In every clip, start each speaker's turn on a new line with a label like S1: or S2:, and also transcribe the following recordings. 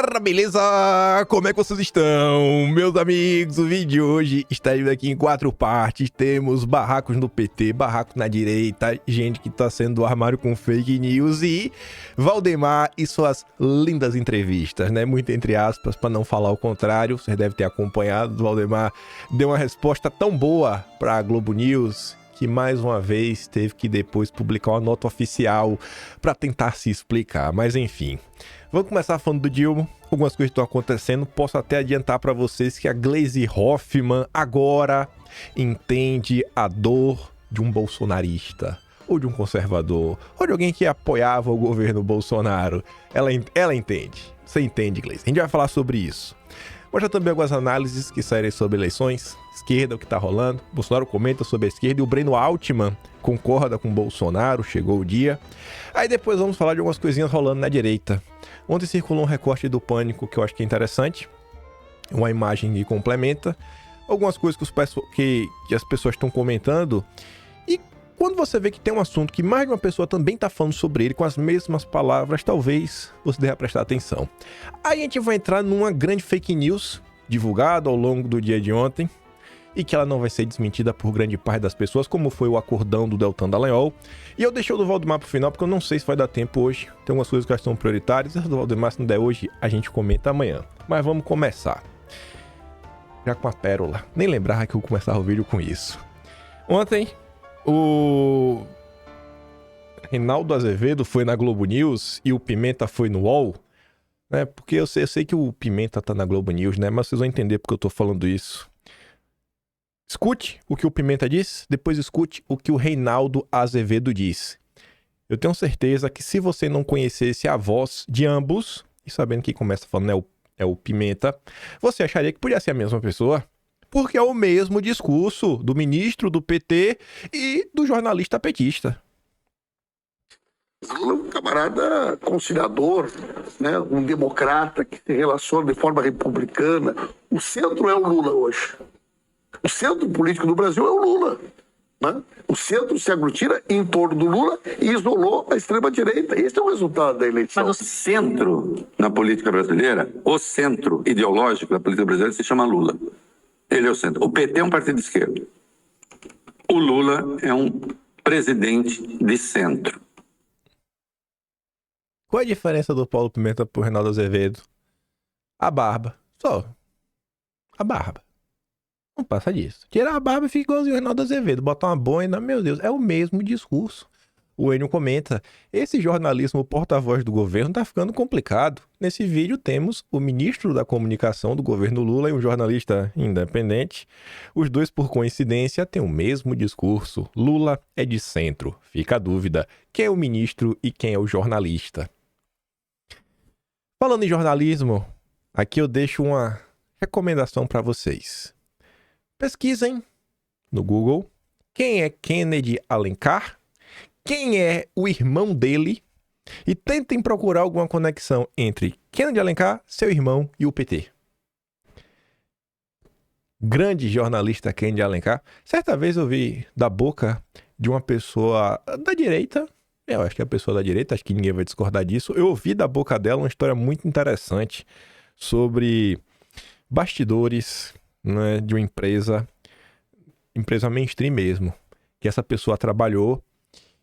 S1: Galera, beleza? Como é que vocês estão? Meus amigos, o vídeo de hoje está aqui em 4 partes. Temos barracos no PT, barracos na direita, gente que tá saindo do armário com fake news e Valdemar e suas lindas entrevistas, né? Muito entre aspas, para não falar o contrário. Vocês devem ter acompanhado. Valdemar deu uma resposta tão boa para a Globo News que mais uma vez teve que depois publicar uma nota oficial para tentar se explicar, mas enfim. Vamos começar falando do Dilma, algumas coisas estão acontecendo, posso até adiantar para vocês que a Gleisi Hoffmann agora entende a dor de um bolsonarista, ou de um conservador, ou de alguém que apoiava o governo Bolsonaro. Ela entende, você entende, Gleisi, a gente vai falar sobre isso. Mostra também algumas análises que saíram sobre eleições, esquerda, o que tá rolando. Bolsonaro comenta sobre a esquerda e o Breno Altman concorda com o Bolsonaro, chegou o dia. Aí depois vamos falar de algumas coisinhas rolando na direita. Ontem circulou um recorte do Pânico que eu acho que é interessante, uma imagem que complementa, algumas coisas que as pessoas estão comentando. E quando você vê que tem um assunto que mais de uma pessoa também está falando sobre ele com as mesmas palavras, talvez você deva prestar atenção. Aí a gente vai entrar numa grande fake news divulgada ao longo do dia de ontem e que ela não vai ser desmentida por grande parte das pessoas, como foi o acordão do Deltan Dallagnol. E eu deixei o do Valdemar pro final, porque eu não sei se vai dar tempo hoje. Tem algumas coisas que são prioritárias. Do Valdemar, se não der hoje, a gente comenta amanhã. Mas vamos começar. Já com a pérola. Nem lembrava que eu começava o vídeo com isso. Ontem, o Reinaldo Azevedo foi na Globo News e o Pimenta foi no UOL, né? Porque eu sei que o Pimenta tá na Globo News, né? Mas vocês vão entender porque eu tô falando isso. Escute o que o Pimenta diz, depois escute o que o Reinaldo Azevedo diz. Eu tenho certeza que se você não conhecesse a voz de ambos, e sabendo que começa falando é o Pimenta, você acharia que podia ser a mesma pessoa. Porque é o mesmo discurso do ministro do PT e do jornalista petista.
S2: Lula é um camarada conciliador, né? Um democrata que se relaciona de forma republicana. O centro é o Lula hoje. O centro político do Brasil é o Lula. Né? O centro se aglutina em torno do Lula e isolou a extrema-direita. Esse é o resultado da eleição.
S3: Mas o centro na política brasileira, o centro ideológico da política brasileira se chama Lula. Ele é o centro. O PT é um partido de esquerda. O Lula é um presidente de centro.
S1: Qual é a diferença do Paulo Pimenta pro Reinaldo Azevedo? A barba. Só. A barba. Não passa disso. Tirar a barba e fica igualzinho o Reinaldo Azevedo. Botar uma boina, meu Deus, é o mesmo discurso. O Enio comenta, esse jornalismo porta-voz do governo tá ficando complicado. Nesse vídeo temos o ministro da comunicação do governo Lula e um jornalista independente. Os dois, por coincidência, têm o mesmo discurso. Lula é de centro. Fica a dúvida, quem é o ministro e quem é o jornalista? Falando em jornalismo, aqui eu deixo uma recomendação para vocês. Pesquisem no Google quem é Kennedy Alencar, quem é o irmão dele e tentem procurar alguma conexão entre Kennedy Alencar, seu irmão e o PT. Grande jornalista Kennedy Alencar. Certa vez eu vi da boca de uma pessoa da direita, eu acho que é a pessoa da direita, acho que ninguém vai discordar disso, eu ouvi da boca dela uma história muito interessante sobre bastidores, né, de uma empresa mainstream mesmo, que essa pessoa trabalhou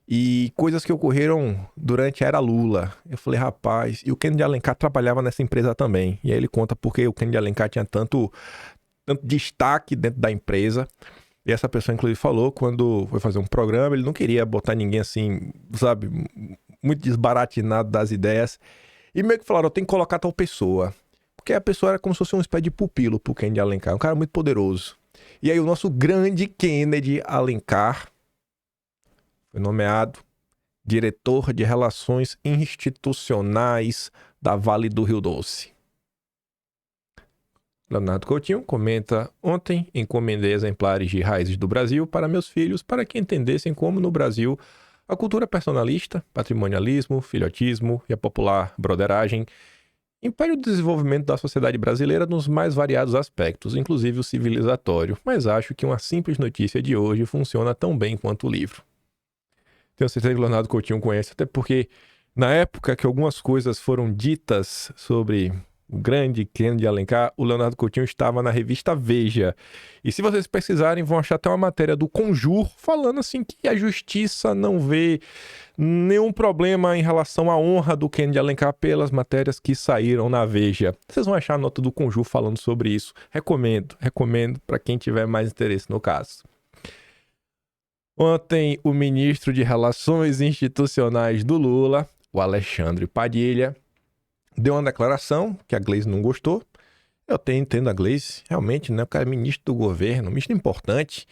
S1: e coisas que ocorreram durante a era Lula. Eu falei, rapaz, e o Kennedy Alencar trabalhava nessa empresa também. E aí ele conta porque o Kennedy Alencar tinha tanto destaque dentro da empresa. E essa pessoa, inclusive, falou quando foi fazer um programa, ele não queria botar ninguém assim, sabe, muito desbaratinado das ideias. E meio que falaram, eu tenho que colocar tal pessoa. Porque a pessoa era como se fosse uma espécie de pupilo pro Kennedy Alencar, um cara muito poderoso. E aí o nosso grande Kennedy Alencar foi nomeado diretor de Relações Institucionais da Vale do Rio Doce. Leonardo Coutinho comenta, ontem encomendei exemplares de Raízes do Brasil para meus filhos para que entendessem como no Brasil a cultura personalista, patrimonialismo, filhotismo e a popular broderagem impede o desenvolvimento da sociedade brasileira nos mais variados aspectos, inclusive o civilizatório, mas acho que uma simples notícia de hoje funciona tão bem quanto o livro. Tenho certeza que o Leonardo Coutinho conhece, até porque na época que algumas coisas foram ditas sobre o grande Kennedy Alencar, o Leonardo Coutinho estava na revista Veja. E se vocês pesquisarem, vão achar até uma matéria do Conjur falando assim que a justiça não vê nenhum problema em relação à honra do Kennedy Alencar pelas matérias que saíram na Veja. Vocês vão achar a nota do Conjur falando sobre isso. Recomendo para quem tiver mais interesse no caso. Ontem, o ministro de Relações Institucionais do Lula, o Alexandre Padilha, deu uma declaração que a Gleisi não gostou. Eu até entendo a Gleisi, realmente, né? O cara é ministro do governo, ministro importante.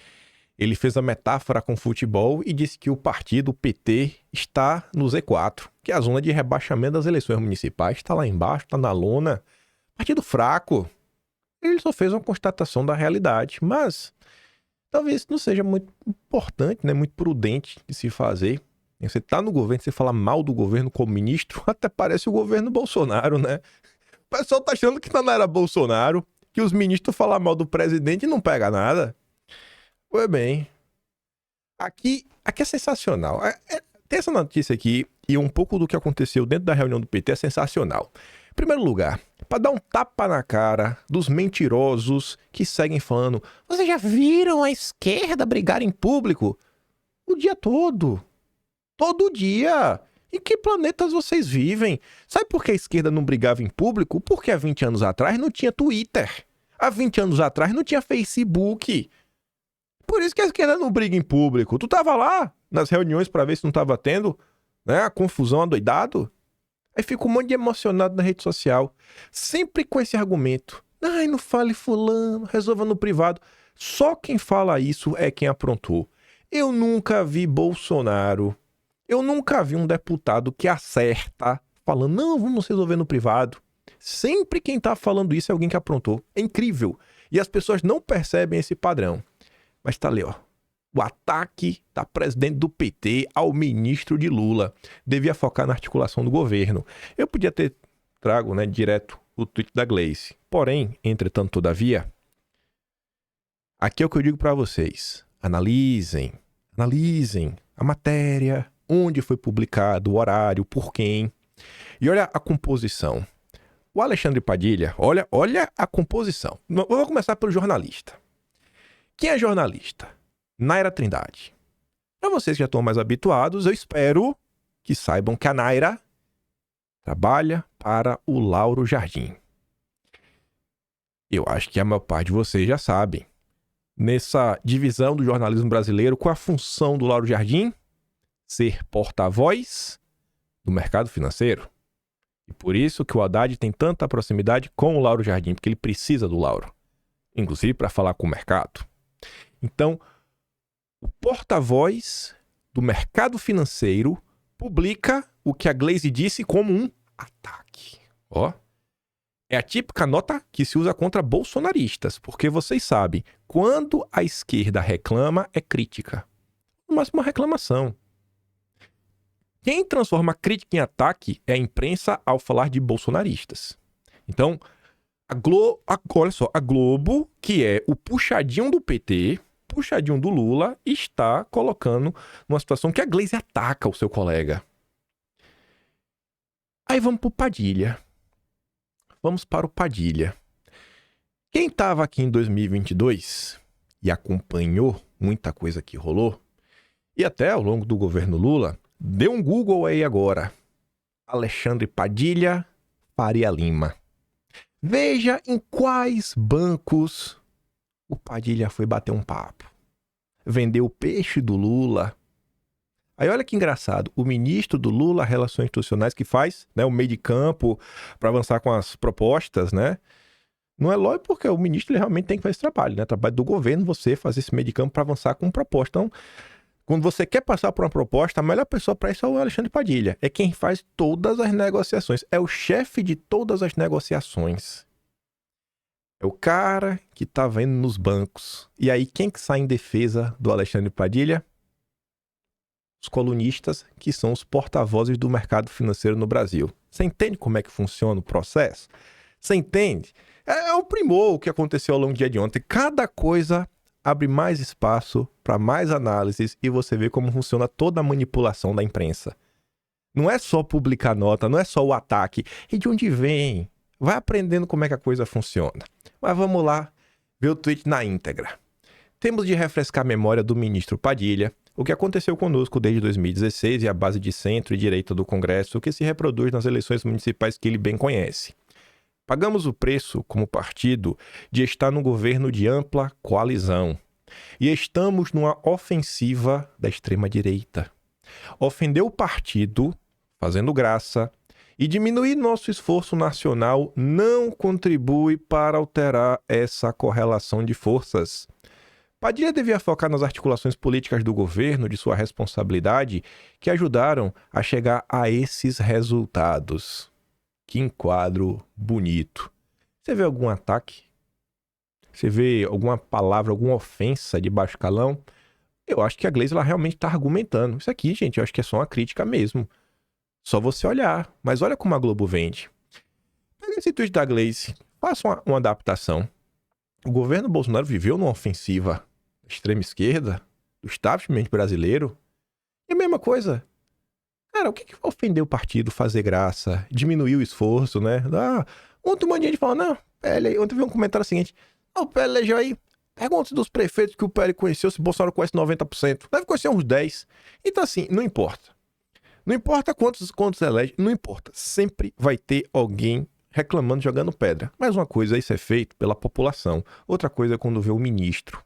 S1: Ele fez a metáfora com o futebol e disse que o partido, o PT, está no Z4, que é a zona de rebaixamento das eleições municipais. Está lá embaixo, está na lona. Partido fraco. Ele só fez uma constatação da realidade, mas talvez não seja muito importante, né? Muito prudente de se fazer. Você tá no governo, você fala mal do governo como ministro, até parece o governo Bolsonaro, né? O pessoal tá achando que não era Bolsonaro, que os ministros falam mal do presidente e não pega nada. Pois bem, aqui é sensacional. Tem essa notícia aqui e um pouco do que aconteceu dentro da reunião do PT é sensacional. Em primeiro lugar, para dar um tapa na cara dos mentirosos que seguem falando: vocês já viram a esquerda brigar em público? O dia todo. Todo dia! Em que planetas vocês vivem? Sabe por que a esquerda não brigava em público? Porque há 20 anos atrás não tinha Twitter. Há 20 anos atrás não tinha Facebook. Por isso que a esquerda não briga em público. Tu tava lá nas reuniões pra ver se não tava tendo, né, a confusão adoidado? Aí fica um monte de emocionado na rede social. Sempre com esse argumento. Ai, não fale fulano, resolva no privado. Só quem fala isso é quem aprontou. Eu nunca vi Bolsonaro. Eu nunca vi um deputado que acerta falando, não, vamos resolver no privado. Sempre quem tá falando isso é alguém que aprontou. É incrível. E as pessoas não percebem esse padrão. Mas tá ali, ó. O ataque da presidente do PT ao ministro de Lula. Devia focar na articulação do governo. Eu podia ter trago, né, direto o tweet da Gleisi. Porém, entretanto, todavia, aqui é o que eu digo pra vocês. Analisem a matéria, onde foi publicado, o horário, por quem. E olha a composição. O Alexandre Padilha, olha a composição. Eu vou começar pelo jornalista. Quem é jornalista? Naira Trindade. Para vocês que já estão mais habituados, eu espero que saibam que a Naira trabalha para o Lauro Jardim. Eu acho que a maior parte de vocês já sabem. Nessa divisão do jornalismo brasileiro, qual a função do Lauro Jardim? Ser porta-voz do mercado financeiro. E por isso que o Haddad tem tanta proximidade com o Lauro Jardim, porque ele precisa do Lauro, inclusive para falar com o mercado. Então, o porta-voz do mercado financeiro publica o que a Gleisi disse como um ataque. Ó, é a típica nota que se usa contra bolsonaristas, porque vocês sabem, quando a esquerda reclama, é crítica. No máximo, uma reclamação. Quem transforma a crítica em ataque é a imprensa ao falar de bolsonaristas. Então, olha só, a Globo, que é o puxadinho do PT, puxadinho do Lula, está colocando numa situação que a Gleisi ataca o seu colega. Aí vamos para o Padilha. Vamos para o Padilha. Quem estava aqui em 2022 e acompanhou muita coisa que rolou, e até ao longo do governo Lula, dê um Google aí agora. Alexandre Padilha, Faria Lima. Veja em quais bancos o Padilha foi bater um papo. Vendeu o peixe do Lula. Aí olha que engraçado, o ministro do Lula, Relações Institucionais, que faz, né, o meio de campo para avançar com as propostas, né? Não é lógico porque o ministro ele realmente tem que fazer esse trabalho, né? Trabalho do governo, você fazer esse meio de campo para avançar com proposta. Então, quando você quer passar por uma proposta, a melhor pessoa para isso é o Alexandre Padilha. É quem faz todas as negociações. É o chefe de todas as negociações. É o cara que tá vendo nos bancos. E aí, quem que sai em defesa do Alexandre Padilha? Os colunistas, que são os porta-vozes do mercado financeiro no Brasil. Você entende como é que funciona o processo? Você entende? É o primor o que aconteceu ao longo do dia de ontem. Cada coisa abre mais espaço para mais análises e você vê como funciona toda a manipulação da imprensa. Não é só publicar nota, não é só o ataque. E de onde vem Vai aprendendo como é que a coisa funciona. Mas vamos lá ver o tweet na íntegra. Temos de refrescar a memória do ministro Padilha, o que aconteceu conosco desde 2016 e a base de centro e direita do Congresso que se reproduz nas eleições municipais que ele bem conhece. Pagamos o preço, como partido, de estar no governo de ampla coalizão. E estamos numa ofensiva da extrema-direita. Ofender o partido, fazendo graça, e diminuir nosso esforço nacional não contribui para alterar essa correlação de forças. Padilha devia focar nas articulações políticas do governo, de sua responsabilidade, que ajudaram a chegar a esses resultados. Que enquadro bonito. Você vê algum ataque? Você vê alguma palavra, alguma ofensa de baixo calão? Eu acho que a Gleisi ela realmente está argumentando. Isso aqui, gente, eu acho que é só uma crítica mesmo. Só você olhar. Mas olha como a Globo vende. Pega esse tweet da Gleisi, faça uma adaptação. O governo Bolsonaro viveu numa ofensiva da extrema esquerda, do establishment brasileiro. E a mesma coisa. Cara, o que ofendeu o partido, fazer graça, diminuir o esforço, né? Ontem um monte de gente falou, não, PL, ontem vi um comentário seguinte, o PL elegeu aí, pergunta dos prefeitos que o PL conheceu, se o Bolsonaro conhece 90%, deve conhecer uns 10%. Então assim, não importa. Não importa quantos elege, não importa. Sempre vai ter alguém reclamando, jogando pedra. Mas uma coisa é isso é feito pela população. Outra coisa é quando vê o ministro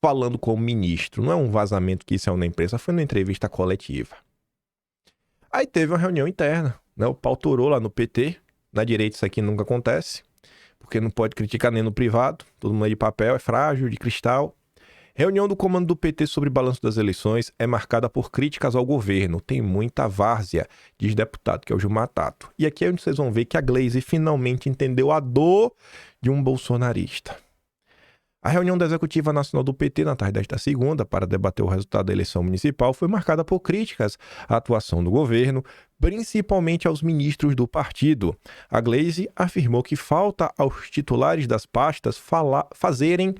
S1: falando como ministro. Não é um vazamento que isso é uma imprensa, foi numa entrevista coletiva. Aí teve uma reunião interna, né? O pau torou lá no PT. Na direita isso aqui nunca acontece, porque não pode criticar nem no privado. Todo mundo é de papel, é frágil, de cristal. Reunião do comando do PT sobre balanço das eleições é marcada por críticas ao governo. Tem muita várzea, diz deputado, que é o Gilmar Tato. E aqui é onde vocês vão ver que a Gleisi finalmente entendeu a dor de um bolsonarista. A reunião da Executiva Nacional do PT na tarde desta segunda para debater o resultado da eleição municipal foi marcada por críticas à atuação do governo, principalmente aos ministros do partido. A Gleisi afirmou que falta aos titulares das pastas fazerem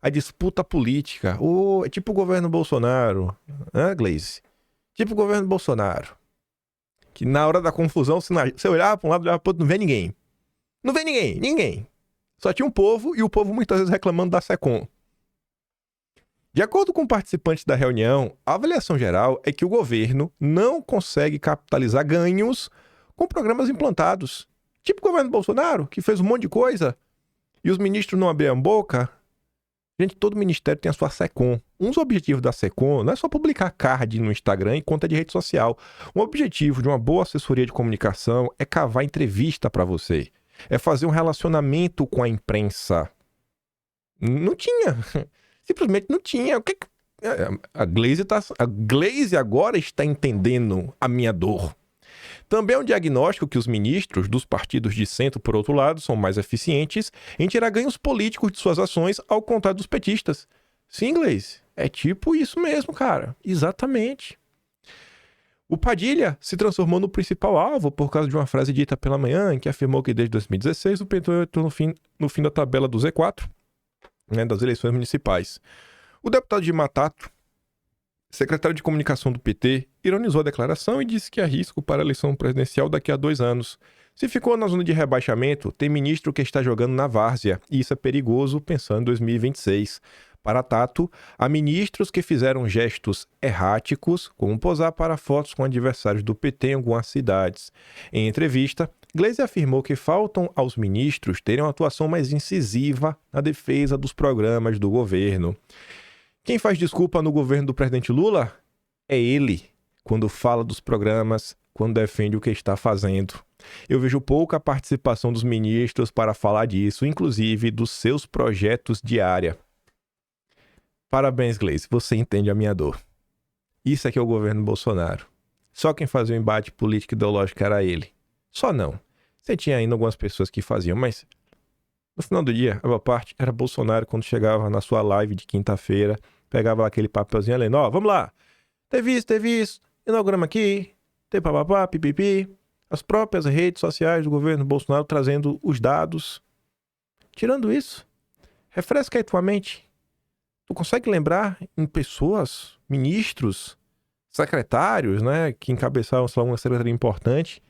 S1: a disputa política. É tipo o governo Bolsonaro, né, Gleisi? Tipo o governo Bolsonaro. Que na hora da confusão, você olhava para um lado e olhava para o outro, não vê ninguém. Não vê ninguém. Só tinha um povo e o povo muitas vezes reclamando da SECOM. De acordo com participantes da reunião, a avaliação geral é que o governo não consegue capitalizar ganhos com programas implantados. Tipo o governo Bolsonaro, que fez um monte de coisa e os ministros não abriam boca. Gente, todo ministério tem a sua SECOM. Um dos objetivos da SECOM não é só publicar card no Instagram e conta de rede social. Um objetivo de uma boa assessoria de comunicação é cavar entrevista para você. É fazer um relacionamento com a imprensa. Não tinha. Simplesmente não tinha. A Gleisi agora está entendendo a minha dor. Também é um diagnóstico que os ministros dos partidos de centro, por outro lado, são mais eficientes em tirar ganhos políticos de suas ações, ao contrário dos petistas. Sim, Gleisi, é tipo isso mesmo, cara. Exatamente. O Padilha se transformou no principal alvo por causa de uma frase dita pela manhã, em que afirmou que desde 2016 o PT entrou no fim da tabela do Z4, né, das eleições municipais. O deputado Gilmar Tato, secretário de comunicação do PT, ironizou a declaração e disse que há risco para a eleição presidencial daqui a 2 anos. Se ficou na zona de rebaixamento, tem ministro que está jogando na várzea, e isso é perigoso pensando em 2026. Para Tato, há ministros que fizeram gestos erráticos, como posar para fotos com adversários do PT em algumas cidades. Em entrevista, Gleisi afirmou que faltam aos ministros terem uma atuação mais incisiva na defesa dos programas do governo. Quem faz desculpa no governo do presidente Lula é ele, quando fala dos programas, quando defende o que está fazendo. Eu vejo pouca participação dos ministros para falar disso, inclusive dos seus projetos de área. Parabéns, Gleisi, você entende a minha dor. Isso aqui é o governo Bolsonaro. Só quem fazia o embate político e ideológico era ele. Só não. Você tinha ainda algumas pessoas que faziam, mas no final do dia, a maior parte era Bolsonaro quando chegava na sua live de quinta-feira, pegava lá aquele papelzinho lendo, vamos lá, teve isso, inauguramos aqui, tem papapá, pipipi, as próprias redes sociais do governo Bolsonaro trazendo os dados. Tirando isso, refresca aí tua mente. Tu consegue lembrar em pessoas, ministros, secretários, né, que encabeçavam, sei lá, uma secretaria importante,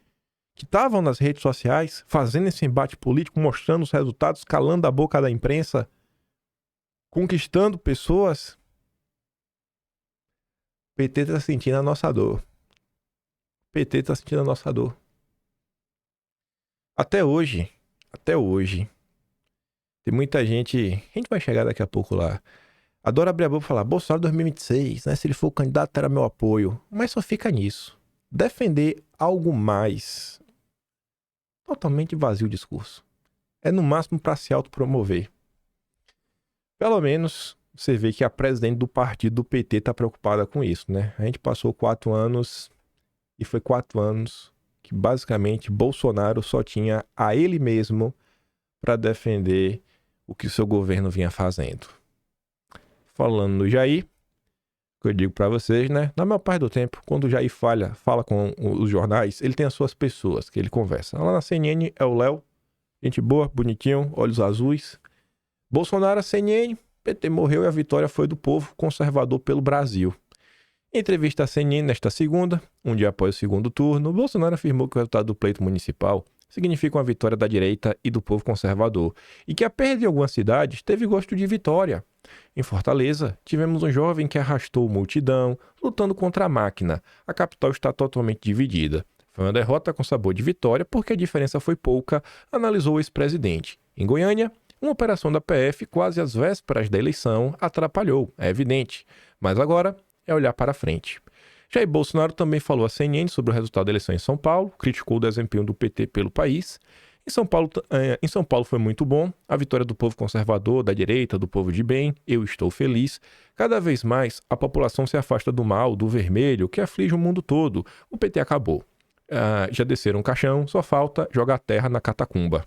S1: que estavam nas redes sociais, fazendo esse embate político, mostrando os resultados, calando a boca da imprensa, conquistando pessoas. O PT está sentindo a nossa dor. O PT está sentindo a nossa dor. Até hoje, tem muita gente, a gente vai chegar daqui a pouco lá, adora abrir a boca e falar, Bolsonaro 2026, né? Se ele for o candidato, terá meu apoio. Mas só fica nisso. Defender algo mais, totalmente vazio o discurso. É no máximo para se autopromover. Pelo menos você vê que a presidente do partido do PT está preocupada com isso, né? A gente passou 4 anos e foi 4 anos que basicamente Bolsonaro só tinha a ele mesmo para defender o que o seu governo vinha fazendo. Falando no Jair, que eu digo para vocês, né? Na maior parte do tempo, quando o Jair fala com os jornais, ele tem as suas pessoas que ele conversa. Lá na CNN é o Léo, gente boa, bonitinho, olhos azuis. Bolsonaro, a CNN, PT morreu e a vitória foi do povo conservador pelo Brasil. Em entrevista à CNN nesta segunda, um dia após o segundo turno, Bolsonaro afirmou que o resultado do pleito municipal significa uma vitória da direita e do povo conservador, e que a perda em algumas cidades teve gosto de vitória. Em Fortaleza, tivemos um jovem que arrastou multidão, lutando contra a máquina. A capital está totalmente dividida. Foi uma derrota com sabor de vitória porque a diferença foi pouca, analisou o ex-presidente. Em Goiânia, uma operação da PF quase às vésperas da eleição atrapalhou, é evidente. Mas agora é olhar para frente. Jair Bolsonaro também falou à CNN sobre o resultado da eleição em São Paulo, criticou o desempenho do PT pelo país. Em São Paulo foi muito bom, a vitória do povo conservador, da direita, do povo de bem, eu estou feliz. Cada vez mais a população se afasta do mal, do vermelho, que aflige o mundo todo. O PT acabou. Já desceram o caixão, só falta jogar terra na catacumba.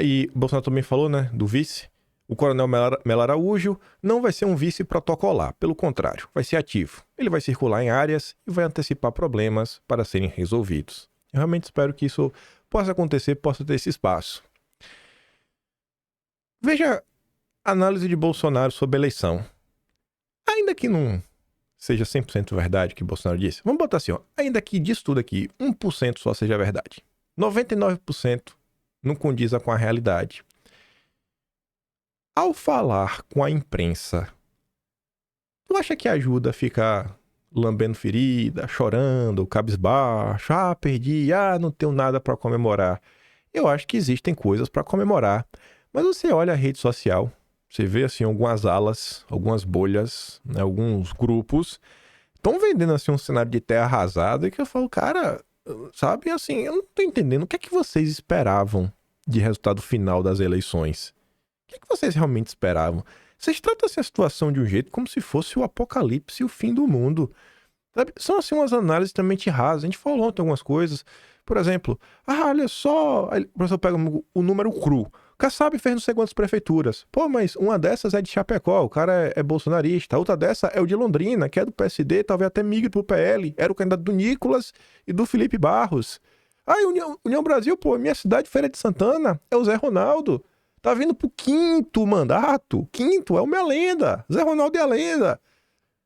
S1: E Bolsonaro também falou, né, do vice. O coronel Melo Araújo não vai ser um vice protocolar, pelo contrário, vai ser ativo. Ele vai circular em áreas e vai antecipar problemas para serem resolvidos. Eu realmente espero que isso possa acontecer, possa ter esse espaço. Veja a análise de Bolsonaro sobre a eleição. Ainda que não seja 100% verdade o que Bolsonaro disse, vamos botar assim, ó, ainda que disso tudo aqui, 1% só seja verdade. 99% não condiza com a realidade. Ao falar com a imprensa, tu acha que ajuda a ficar lambendo ferida, chorando, cabisbaixo, perdi, não tenho nada para comemorar? Eu acho que existem coisas para comemorar, mas você olha a rede social, você vê assim algumas alas, algumas bolhas, né, alguns grupos estão vendendo assim um cenário de terra arrasada e que eu falo, cara, sabe, assim, eu não tô entendendo o que é que vocês esperavam de resultado final das eleições. O que vocês realmente esperavam? Vocês tratam essa situação de um jeito como se fosse o apocalipse e o fim do mundo. Sabe? São assim umas análises extremamente rasas. A gente falou ontem algumas coisas. Por exemplo, olha só, aí o professor pega o número cru. O Kassab fez não sei quantas prefeituras. Pô, mas uma dessas é de Chapecó, o cara é bolsonarista. A outra dessa é o de Londrina, que é do PSD, talvez até migre pro PL. Era o candidato do Nicolas e do Felipe Barros. União Brasil, pô, minha cidade, Feira de Santana, é o Zé Ronaldo. Tá vindo pro 5º mandato. 5º é uma lenda. Zé Ronaldo é a lenda.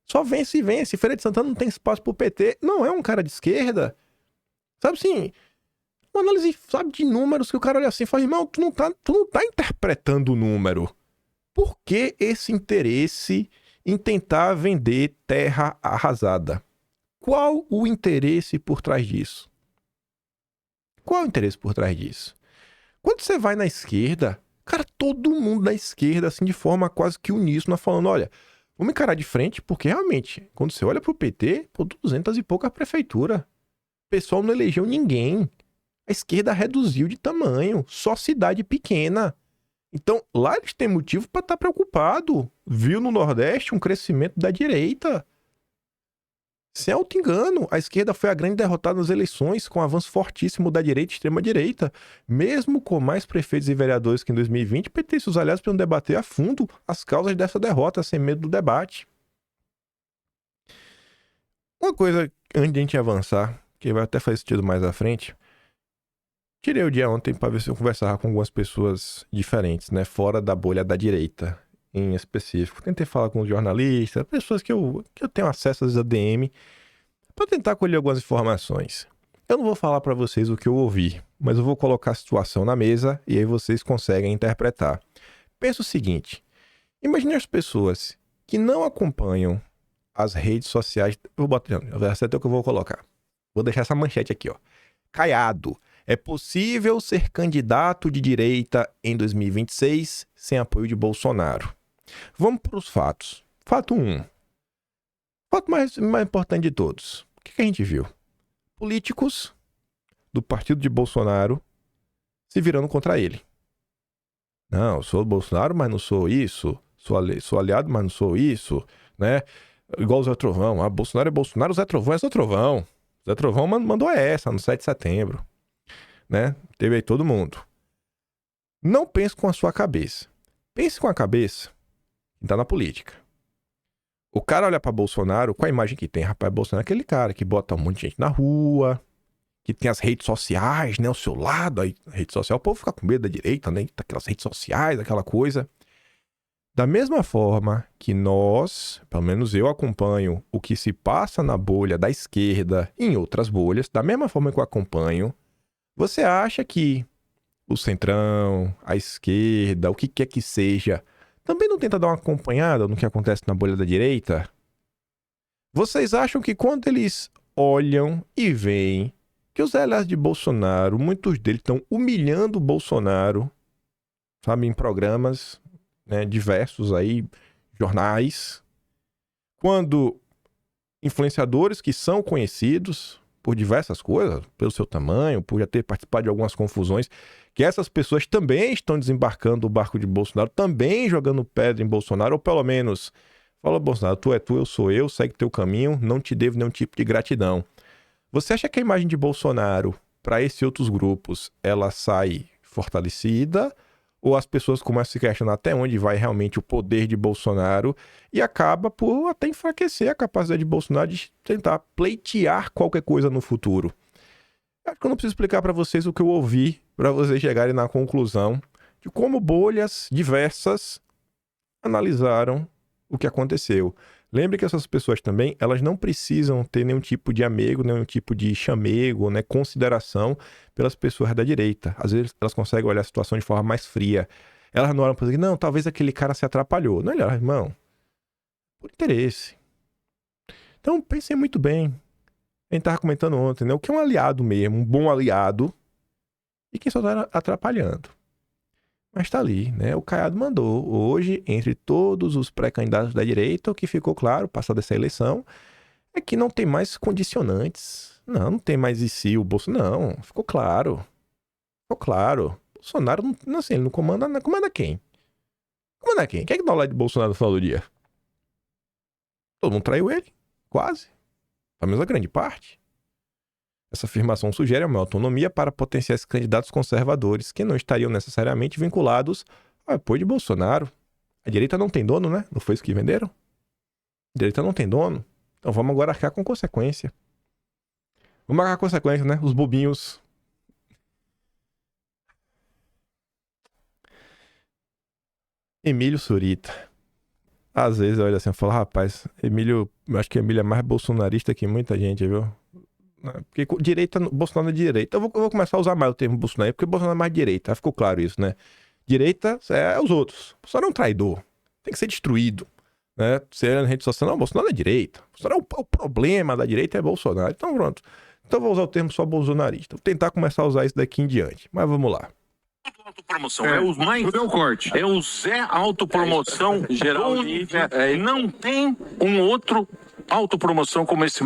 S1: Só vence e vence. Feira de Santana não tem espaço pro PT. Não é um cara de esquerda. Sabe assim, uma análise, sabe, de números que o cara olha assim e fala, irmão, tu não tá interpretando o número. Por que esse interesse em tentar vender terra arrasada? Qual o interesse por trás disso? Qual o interesse por trás disso? Quando você vai na esquerda, cara, todo mundo da esquerda, assim, de forma quase que uníssona, falando, olha, vamos encarar de frente, porque realmente, quando você olha pro PT, 200 e poucas prefeituras. O pessoal não elegeu ninguém. A esquerda reduziu de tamanho, só cidade pequena. Então, lá eles têm motivo para estar preocupado. Viu no Nordeste um crescimento da direita. Sem auto-engano, a esquerda foi a grande derrotada nas eleições, com um avanço fortíssimo da direita e extrema-direita. Mesmo com mais prefeitos e vereadores que em 2020, PT e seus aliados precisam debater a fundo as causas dessa derrota, sem medo do debate. Uma coisa, antes de a gente avançar, que vai até fazer sentido mais à frente, tirei o dia ontem para ver se eu conversava com algumas pessoas diferentes, né, fora da bolha da direita. Em específico. Tentei falar com jornalistas, pessoas que eu tenho acesso às ADM, para tentar colher algumas informações. Eu não vou falar para vocês o que eu ouvi, mas eu vou colocar a situação na mesa e aí vocês conseguem interpretar. Pensa o seguinte, imagine as pessoas que não acompanham as redes sociais. Eu vou botar, essa é o que eu vou colocar. Vou deixar essa manchete aqui, ó. Caiado. É possível ser candidato de direita em 2026 sem apoio de Bolsonaro. Vamos para os fatos. Fato 1. Fato mais importante de todos. O que a gente viu? Políticos do partido de Bolsonaro se virando contra ele. Não, eu sou Bolsonaro, mas não sou isso. Sou aliado, mas não sou isso. Né? Igual o Zé Trovão. Ah, Bolsonaro é Bolsonaro, o Zé Trovão é Zé Trovão. Zé Trovão mandou essa no 7 de setembro. Né? Teve aí todo mundo. Não pense com a sua cabeça. Pense com a cabeça que tá na política. O cara olha pra Bolsonaro com a imagem que tem. Rapaz, Bolsonaro é aquele cara que bota um monte de gente na rua, que tem as redes sociais, né? Ao seu lado, aí, a rede social, o povo fica com medo da direita, né? Aquelas redes sociais, aquela coisa. Da mesma forma que nós, pelo menos eu acompanho o que se passa na bolha da esquerda e em outras bolhas, da mesma forma que eu acompanho, você acha que o centrão, a esquerda, o que quer que seja, também não tenta dar uma acompanhada no que acontece na bolha da direita? Vocês acham que quando eles olham e veem que os aliados de Bolsonaro, muitos deles estão humilhando o Bolsonaro, sabe, em programas, né, diversos aí, jornais, quando influenciadores que são conhecidos por diversas coisas, pelo seu tamanho, por já ter participado de algumas confusões, que essas pessoas também estão desembarcando o barco de Bolsonaro, também jogando pedra em Bolsonaro, ou pelo menos, fala, Bolsonaro, tu é tu, eu sou eu, segue teu caminho, não te devo nenhum tipo de gratidão. Você acha que a imagem de Bolsonaro, para esses outros grupos, ela sai fortalecida, ou as pessoas começam a se questionar até onde vai realmente o poder de Bolsonaro e acaba por até enfraquecer a capacidade de Bolsonaro de tentar pleitear qualquer coisa no futuro? Acho que eu não preciso explicar para vocês o que eu ouvi para vocês chegarem na conclusão de como bolhas diversas analisaram o que aconteceu. Lembre que essas pessoas também, elas não precisam ter nenhum tipo de amego, nenhum tipo de chamego, né, consideração pelas pessoas da direita. Às vezes elas conseguem olhar a situação de forma mais fria. Elas não olham para dizer, não, talvez aquele cara se atrapalhou. Não, olha, irmão, por interesse. Então, pensem muito bem. A gente estava comentando ontem, né, o que é um aliado mesmo, um bom aliado, e quem só está atrapalhando. Mas tá ali, né? O Caiado mandou. Hoje, entre todos os pré-candidatos da direita, o que ficou claro, passada essa eleição, é que não tem mais condicionantes. Não tem mais e se o Bolsonaro. Não, ficou claro. Ficou claro. Bolsonaro, não, assim, ele não comanda. Não comanda quem? Comanda quem? Quem é que dá o lado de Bolsonaro no final do dia? Todo mundo traiu ele. Quase. Pelo menos a grande parte. Essa afirmação sugere uma autonomia para potenciais candidatos conservadores que não estariam necessariamente vinculados ao apoio de Bolsonaro. A direita não tem dono, né? Não foi isso que venderam? A direita não tem dono. Então vamos agora arcar com consequência. Vamos arcar com consequência, né? Os bobinhos. Emílio Surita. Às vezes eu olho assim e falo, rapaz, Emílio, eu acho que Emílio é mais bolsonarista que muita gente, viu? Porque direita, Bolsonaro é direita. Eu vou começar a usar mais o termo Bolsonaro, porque Bolsonaro é mais direita. Ficou claro isso, né? Direita é os outros. Bolsonaro é um traidor. Tem que ser destruído. Né? Você na rede social, não, Bolsonaro é direita. Bolsonaro o problema da direita é Bolsonaro. Então pronto. Então eu vou usar o termo só bolsonarista. Vou tentar começar a usar isso daqui em diante. Mas vamos lá.
S4: Autopromoção. É o mais.
S5: Deu corte.
S4: É o Zé Autopromoção geral. Não tem um outro autopromoção como esse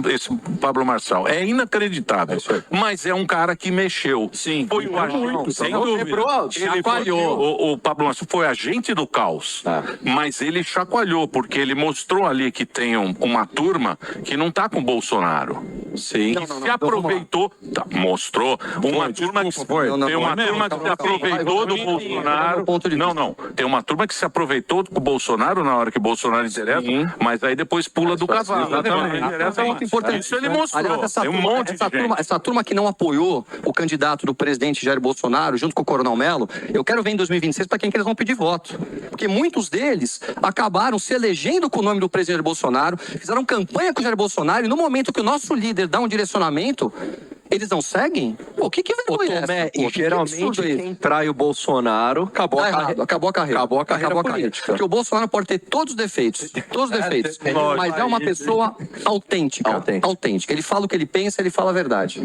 S4: Pablo Marçal. É inacreditável. Mas é um cara que mexeu.
S5: Sim.
S4: Foi o agente. Sem dúvida. Ele
S5: Chacoalhou.
S4: O Pablo Marçal foi agente do caos. Mas ele chacoalhou, porque ele mostrou ali que tem uma turma que não tá com o Bolsonaro.
S5: Sim.
S4: Se aproveitou. Mostrou. Uma turma que se aproveitou do Bolsonaro. Não. Tem uma turma que se aproveitou do Bolsonaro na hora que o Bolsonaro interessa, mas aí depois pula do cavalo.
S5: Exatamente.
S4: É muito importante. Isso ele mostrou.
S5: Aliás,
S4: essa
S5: turma que não apoiou o candidato do presidente Jair Bolsonaro, junto com o Coronel Mello, eu quero ver em 2026 para quem que eles vão pedir voto. Porque muitos deles acabaram se elegendo com o nome do presidente Bolsonaro, fizeram campanha com o Jair Bolsonaro, e no momento que o nosso líder dá um direcionamento, Eles não seguem? Pô, que vergonha é
S6: Tomé,
S5: essa? Pô,
S6: e geralmente quem trai o Bolsonaro acabou a carreira.
S5: Acabou a carreira.
S6: Acabou a carreira política.
S5: Porque o Bolsonaro pode ter todos os defeitos. Todos os defeitos. Mas é uma pessoa autêntica. Autêntica. Ele fala o que ele pensa, ele fala a verdade.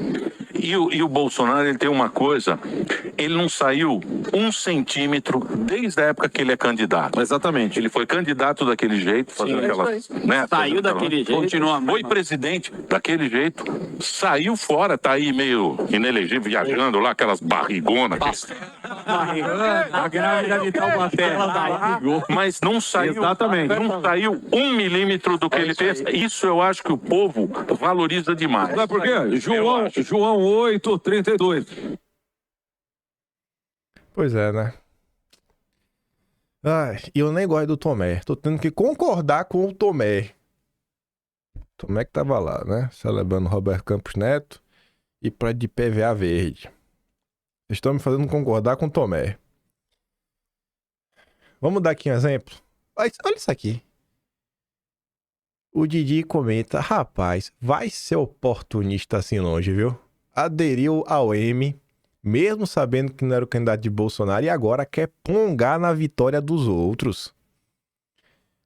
S4: E o Bolsonaro, ele tem uma coisa, ele não saiu 1 centímetro desde a época que ele é candidato.
S7: Exatamente.
S4: Ele foi candidato daquele jeito, fazendo aquelas... Né,
S7: Saiu daquele jeito. Continua.
S4: Foi presidente daquele jeito, saiu fora, tá aí meio inelegível, viajando lá, aquelas barrigonas.
S7: A grávida de Taubaté.
S4: Mas não saiu,
S7: Exatamente.
S4: não saiu 1 milímetro do que ele fez. Isso eu acho que o povo valoriza demais.
S7: Sabe por quê? João 8:32.
S1: Pois é, né? Ai, e eu nem gosto do Tomé. Tô tendo que concordar com o Tomé. Tomé que tava lá, né? Celebrando Roberto Campos Neto e pra de PVA verde. Vocês estão me fazendo concordar com o Tomé. Vamos dar aqui um exemplo? Olha isso aqui. O Didi comenta: rapaz, vai ser oportunista assim longe, viu? Aderiu ao M, mesmo sabendo que não era o candidato de Bolsonaro, e agora quer pongar na vitória dos outros.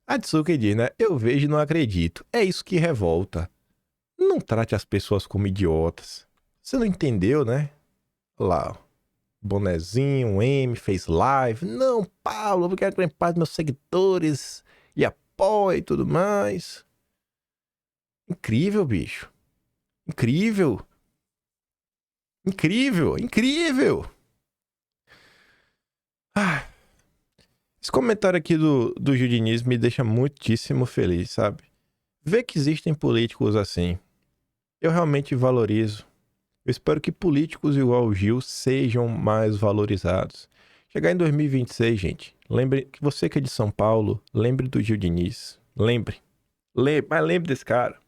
S1: Atsuki diz, né? Eu vejo e não acredito. É isso que revolta. Não trate as pessoas como idiotas. Você não entendeu, né? Lá, ó. Bonezinho, M, fez live. Não, Paulo, eu quero grempar meus seguidores e apoio e tudo mais. Incrível, bicho. Incrível. Incrível, incrível. Esse comentário aqui do Gil Diniz me deixa muitíssimo feliz, sabe? Ver que existem políticos assim. Eu realmente valorizo. Eu espero que políticos igual o Gil sejam mais valorizados. Chegar em 2026, gente, lembre que você que é de São Paulo, lembre do Gil Diniz. Lembre. Mas lembre desse cara.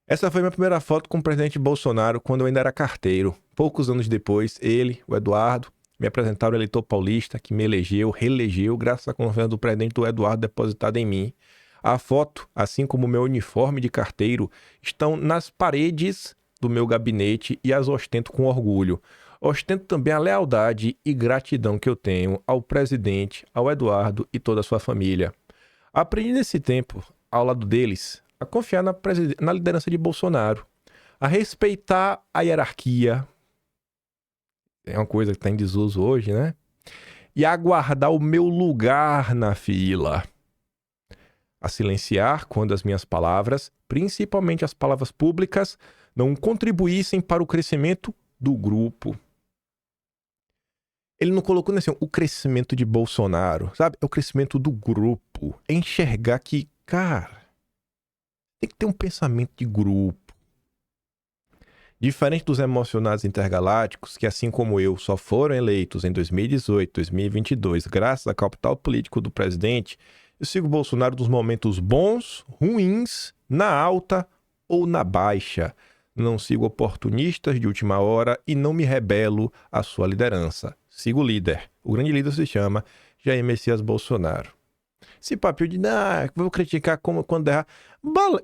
S1: Essa foi minha primeira foto com o presidente Bolsonaro quando eu ainda era carteiro. Poucos anos depois, ele, o Eduardo, me apresentaram o eleitor paulista que me reelegeu, graças à confiança do presidente do Eduardo depositada em mim. A foto, assim como o meu uniforme de carteiro, estão nas paredes do meu gabinete e as ostento com orgulho. Ostento também a lealdade e gratidão que eu tenho ao presidente, ao Eduardo e toda a sua família. Aprendi nesse tempo, ao lado deles, a confiar na liderança de Bolsonaro, a respeitar a hierarquia, é uma coisa que está em desuso hoje, né? E a aguardar o meu lugar na fila. A silenciar quando as minhas palavras, principalmente as palavras públicas, não contribuíssem para o crescimento do grupo. Ele não colocou assim, o crescimento de Bolsonaro, sabe? É o crescimento do grupo. É enxergar que, cara, tem que ter um pensamento de grupo. Diferente dos emocionados intergalácticos, que assim como eu, só foram eleitos em 2018, 2022, graças ao capital político do presidente, eu sigo o Bolsonaro nos momentos bons, ruins, na alta ou na baixa. Não sigo oportunistas de última hora e não me rebelo à sua liderança. Sigo o líder. O grande líder se chama Jair Messias Bolsonaro. Esse papel de, vou criticar quando errar.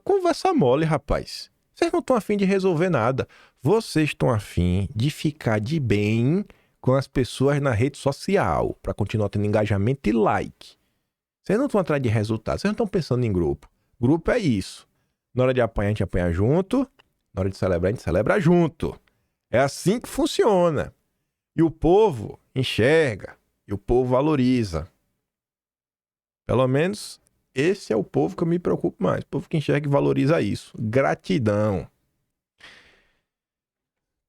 S1: Conversa mole, rapaz. Vocês não estão afim de resolver nada. Vocês estão afim de ficar de bem com as pessoas na rede social, para continuar tendo engajamento e like. Vocês não estão atrás de resultados, vocês não estão pensando em grupo. Grupo é isso. Na hora de apanhar, a gente apanha junto. Na hora de celebrar, a gente celebra junto. É assim que funciona. E o povo enxerga. E o povo valoriza. Pelo menos, esse é o povo que eu me preocupo mais. O povo que enxerga e valoriza isso. Gratidão.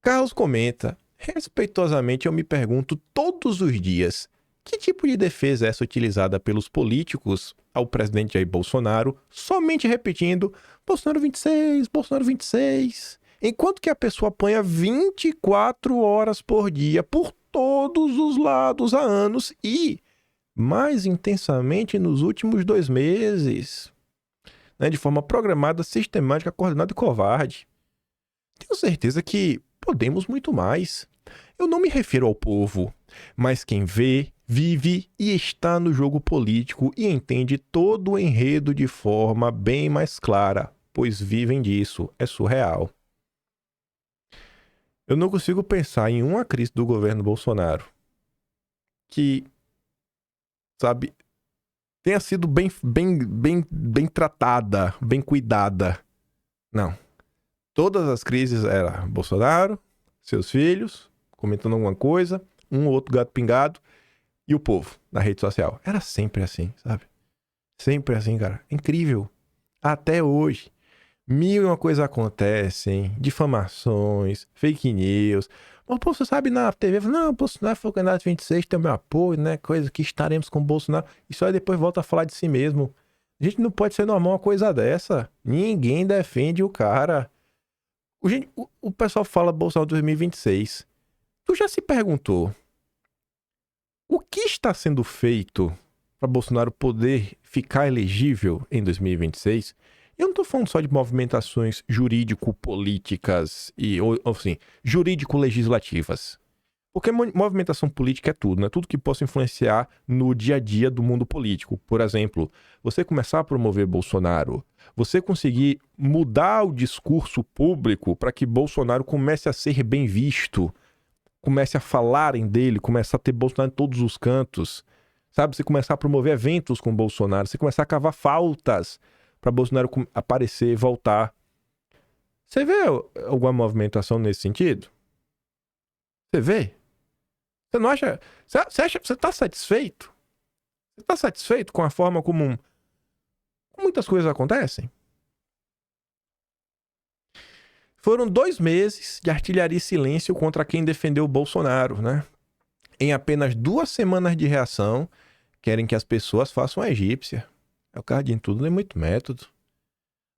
S1: Carlos comenta: respeitosamente eu me pergunto todos os dias, que tipo de defesa é essa utilizada pelos políticos ao presidente Jair Bolsonaro, somente repetindo Bolsonaro 26, Bolsonaro 26, enquanto que a pessoa apanha 24 horas por dia por todos os lados há anos e mais intensamente nos últimos 2 meses, né, de forma programada, sistemática, coordenada e covarde. Tenho certeza que podemos muito mais. Eu não me refiro ao povo, mas quem vê, vive e está no jogo político e entende todo o enredo de forma bem mais clara, pois vivem disso. É surreal. Eu não consigo pensar em uma crise do governo Bolsonaro que, sabe, tenha sido bem tratada, bem cuidada. Não. Todas as crises era Bolsonaro, seus filhos, comentando alguma coisa, um ou outro gato pingado e o povo na rede social. Era sempre assim, sabe? Sempre assim, cara. Incrível. Até hoje. Mil e uma coisa acontecem, difamações, fake news. Mas, pô, você sabe na TV, não, Bolsonaro foi o candidato 26, tem o meu apoio, né? Coisa que estaremos com o Bolsonaro. E só aí depois volta a falar de si mesmo. A gente não pode ser normal uma coisa dessa. Ninguém defende o cara. O pessoal fala Bolsonaro 2026. Tu já se perguntou o que está sendo feito para Bolsonaro poder ficar elegível em 2026? Eu não tô falando só de movimentações jurídico-políticas ou assim, jurídico-legislativas. Porque movimentação política é tudo, né? Tudo que possa influenciar no dia a dia do mundo político. Por exemplo, você começar a promover Bolsonaro, você conseguir mudar o discurso público para que Bolsonaro comece a ser bem visto, comece a falarem dele, comece a ter Bolsonaro em todos os cantos, sabe? Você começar a promover eventos com Bolsonaro, você começar a cavar faltas para Bolsonaro aparecer, voltar. Você vê alguma movimentação nesse sentido? Você vê? Você não acha... Você tá satisfeito? Você tá satisfeito com a forma como muitas coisas acontecem? Foram 2 meses de artilharia e silêncio contra quem defendeu o Bolsonaro, né? Em apenas 2 semanas de reação, querem que as pessoas façam a egípcia. É o caso de tudo, não é muito método.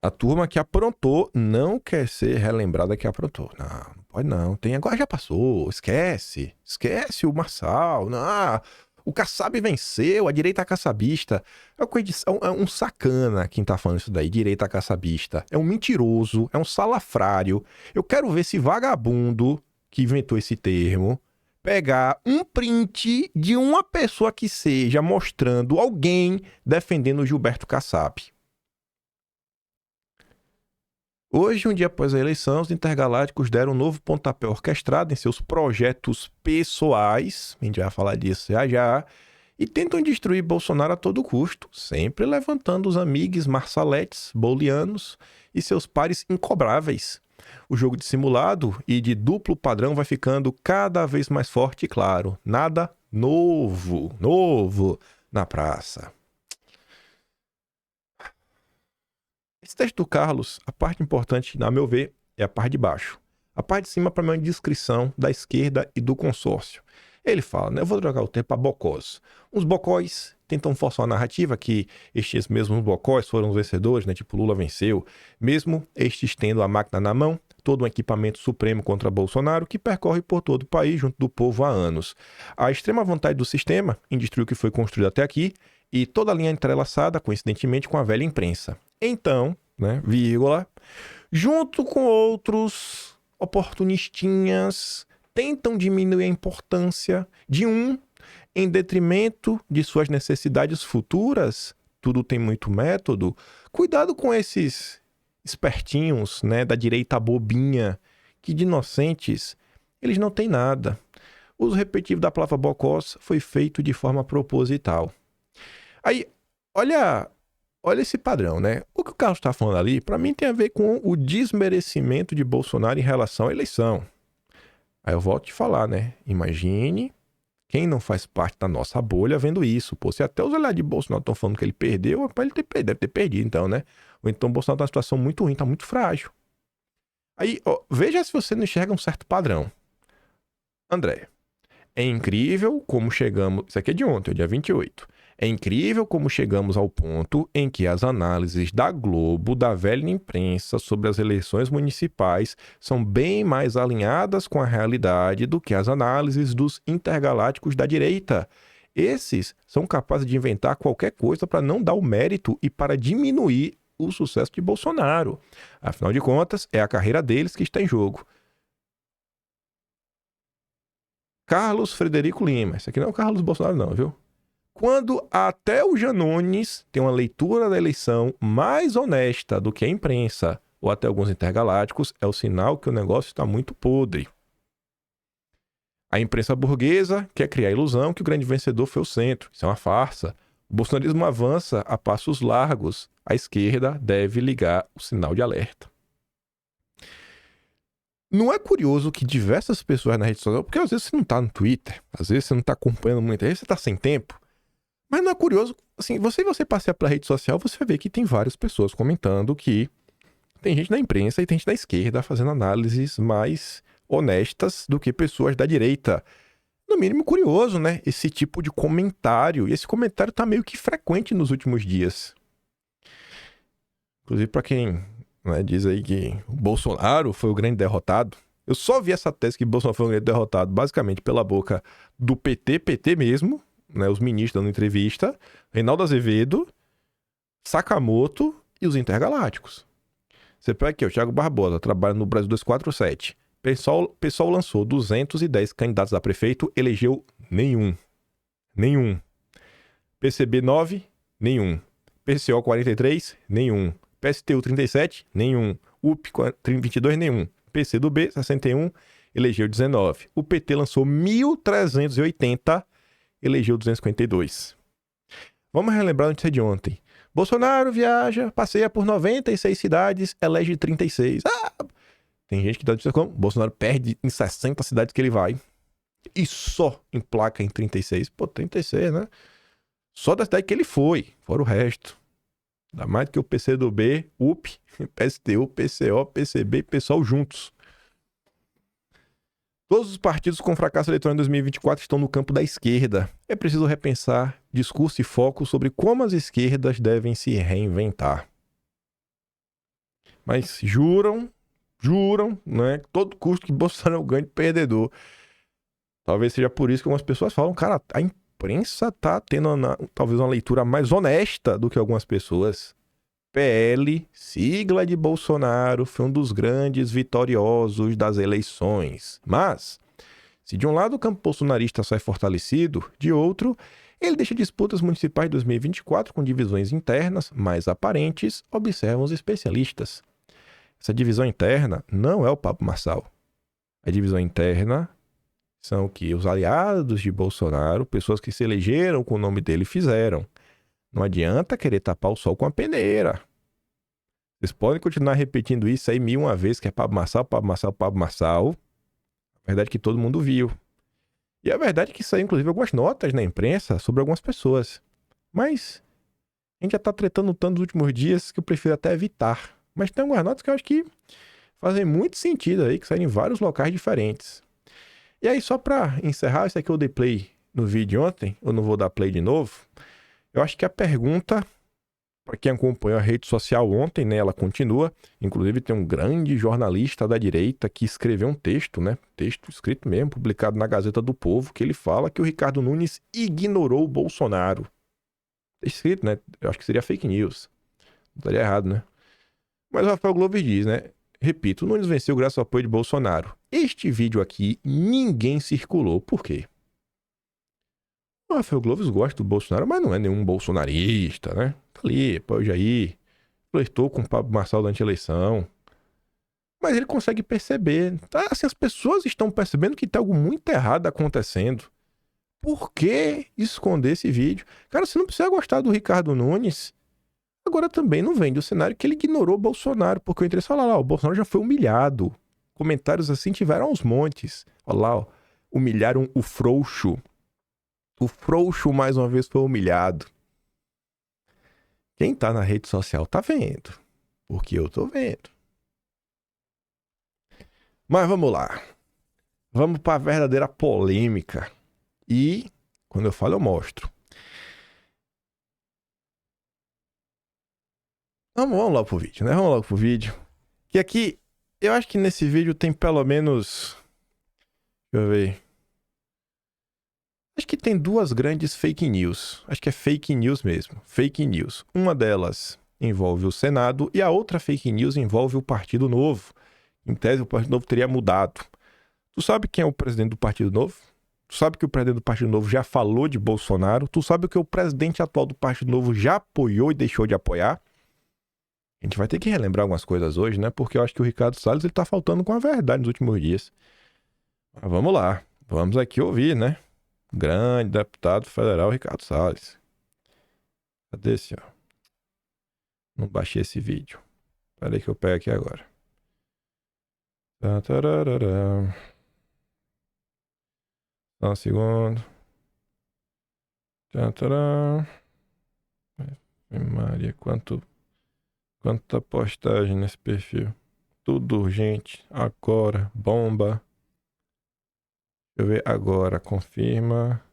S1: A turma que aprontou não quer ser relembrada que aprontou. Não pode não. Tem agora, já passou. Esquece o Marçal. Não, o Kassab venceu, a direita kassabista. É um sacana quem tá falando isso daí, direita kassabista. É um mentiroso, é um salafrário. Eu quero ver esse vagabundo que inventou esse termo pegar um print de uma pessoa que seja mostrando alguém defendendo o Gilberto Kassab. Hoje, um dia após a eleição, os intergalácticos deram um novo pontapé orquestrado em seus projetos pessoais, a gente vai falar disso já, e tentam destruir Bolsonaro a todo custo, sempre levantando os amigos marçaletes, bolianos e seus pares incobráveis. O jogo de simulado e de duplo padrão vai ficando cada vez mais forte e claro. Nada novo na praça. Esse texto do Carlos, a parte importante, a meu ver, é a parte de baixo. A parte de cima, para mim, é uma descrição da esquerda e do consórcio. Ele fala, né? Eu vou trocar o termo para bocós. Os bocós tentam forçar a narrativa que estes mesmos bocós foram os vencedores, né? Tipo, Lula venceu. Mesmo estes tendo a máquina na mão, todo um equipamento supremo contra Bolsonaro que percorre por todo o país junto do povo há anos. A extrema vontade do sistema em destruir o que foi construído até aqui e toda a linha entrelaçada, coincidentemente, com a velha imprensa. Então, né, vírgula, junto com outros oportunistinhas, tentam diminuir a importância de um em detrimento de suas necessidades futuras. Tudo tem muito método. Cuidado com esses espertinhos, né, da direita bobinha, que de inocentes eles não têm nada. O uso repetitivo da palavra bocós foi feito de forma proposital. Aí, olha esse padrão, né? O que o Carlos está falando ali, para mim, tem a ver com o desmerecimento de Bolsonaro em relação à eleição. Aí eu volto a te falar, né? Imagine quem não faz parte da nossa bolha vendo isso. Pô, se até os olhares de Bolsonaro estão falando que ele perdeu, para ele deve ter perdido, então, né? Ou então o Bolsonaro tá numa situação muito ruim, tá muito frágil. Aí, ó, veja se você não enxerga um certo padrão. André, é incrível como chegamos... Isso aqui é de ontem, dia 28. É incrível como chegamos ao ponto em que as análises da Globo, da velha imprensa, sobre as eleições municipais são bem mais alinhadas com a realidade do que as análises dos intergalácticos da direita. Esses são capazes de inventar qualquer coisa para não dar o mérito e para diminuir o sucesso de Bolsonaro. Afinal de contas, é a carreira deles que está em jogo. Carlos Frederico Lima. Esse aqui não é o Carlos Bolsonaro não, viu? Quando até o Janones tem uma leitura da eleição mais honesta do que a imprensa, ou até alguns intergalácticos, é o sinal que o negócio está muito podre. A imprensa burguesa quer criar a ilusão que o grande vencedor foi o centro. Isso é uma farsa. O bolsonarismo avança a passos largos. A esquerda deve ligar o sinal de alerta. Não é curioso que diversas pessoas na rede social, porque às vezes você não tá no Twitter, às vezes você não tá acompanhando muito, às vezes você tá sem tempo, mas não é curioso, assim, você passear pela rede social, você vai ver que tem várias pessoas comentando que tem gente da imprensa e tem gente da esquerda fazendo análises mais honestas do que pessoas da direita. No mínimo curioso, né? Esse tipo de comentário, e esse comentário tá meio que frequente nos últimos dias. Inclusive pra quem... diz aí que o Bolsonaro foi o grande derrotado. Eu só vi essa tese que o Bolsonaro foi o grande derrotado basicamente pela boca do PT mesmo, né, os ministros dando entrevista, Reinaldo Azevedo, Sakamoto e os intergalácticos. Você pega aqui, o Thiago Barbosa, trabalha no Brasil 247. Pessoal lançou 210 candidatos a prefeito, elegeu nenhum. PCB 9, nenhum. PCO 43, nenhum. PSTU 37, nenhum. UP 22, nenhum. PCdoB 61, elegeu 19. O PT lançou 1.380, elegeu 252. Vamos relembrar a notícia de ontem. Bolsonaro viaja, passeia por 96 cidades, elege 36. Tem gente que dá notícia como Bolsonaro perde em 60 cidades que ele vai. E só emplaca em 36. Pô, 36, né? Só da cidade que ele foi, fora o resto. Ainda mais do que o PCdoB, UP, PSTU, PCO, PCB e PSOL juntos. Todos os partidos com fracasso eleitoral em 2024 estão no campo da esquerda. É preciso repensar discurso e foco sobre como as esquerdas devem se reinventar. Mas juram, né, todo custo que Bolsonaro é o grande perdedor. Talvez seja por isso que algumas pessoas falam, cara, a imprensa tá tendo talvez uma leitura mais honesta do que algumas pessoas. PL, sigla de Bolsonaro, foi um dos grandes vitoriosos das eleições. Mas, se de um lado o campo bolsonarista sai fortalecido, de outro, ele deixa disputas municipais de 2024 com divisões internas mais aparentes, observam os especialistas. Essa divisão interna não é o Pablo Marçal. A divisão interna são o que os aliados de Bolsonaro, pessoas que se elegeram com o nome dele, fizeram. Não adianta querer tapar o sol com a peneira. Vocês podem continuar repetindo isso aí 1001 vezes, que é Pablo Marçal, Pablo Marçal, Pablo Marçal. A verdade é que todo mundo viu. E a verdade é que saiu, inclusive, algumas notas na imprensa sobre algumas pessoas. Mas a gente já tá tretando tanto nos últimos dias que eu prefiro até evitar. Mas tem algumas notas que eu acho que fazem muito sentido aí, que saem em vários locais diferentes. E aí, só pra encerrar, isso aqui eu dei play no vídeo ontem, eu não vou dar play de novo. Eu acho que a pergunta, para quem acompanhou a rede social ontem, né, ela continua. Inclusive tem um grande jornalista da direita que escreveu um texto, né, texto escrito mesmo, publicado na Gazeta do Povo, que ele fala que o Ricardo Nunes ignorou o Bolsonaro. Tá escrito, né, eu acho que seria fake news. Não estaria errado, né? Mas o Rafael Glover diz, né, repito, o Nunes venceu graças ao apoio de Bolsonaro. Este vídeo aqui, ninguém circulou. Por quê? O Rafael Glover gosta do Bolsonaro, mas não é nenhum bolsonarista, né? Tá ali, apoio Jair, flertou com o Pablo Marçal durante a eleição. Mas ele consegue perceber. Tá? Assim, as pessoas estão percebendo que tem algo muito errado acontecendo. Por que esconder esse vídeo? Cara, você não precisa gostar do Ricardo Nunes. Agora também não vende o cenário que ele ignorou o Bolsonaro, porque o interesse fala lá, o Bolsonaro já foi humilhado. Comentários assim tiveram aos montes. Olha lá, ó, humilharam o frouxo. O frouxo mais uma vez foi humilhado. Quem tá na rede social tá vendo, porque eu tô vendo. Mas vamos lá. Vamos para a verdadeira polêmica. E quando eu falo eu mostro. Vamos logo pro vídeo, né? Vamos logo pro vídeo. Que aqui, eu acho que nesse vídeo tem pelo menos... Deixa eu ver. Acho que tem duas grandes fake news. Acho que é fake news mesmo. Fake news. Uma delas envolve o Senado e a outra fake news envolve o Partido Novo. Em tese, o Partido Novo teria mudado. Tu sabe quem é o presidente do Partido Novo? Tu sabe que o presidente do Partido Novo já falou de Bolsonaro? Tu sabe que o presidente atual do Partido Novo já apoiou e deixou de apoiar? A gente vai ter que relembrar algumas coisas hoje, né? Porque eu acho que o Ricardo Salles ele tá faltando com a verdade nos últimos dias. Mas vamos lá. Vamos aqui ouvir, né? Grande deputado federal Ricardo Salles. Cadê esse, ó? Não baixei esse vídeo. Espera aí que eu pego aqui agora. Só um segundo. Maria, quanta postagem nesse perfil. Tudo urgente. Agora. Bomba. Deixa eu ver agora. Confirma.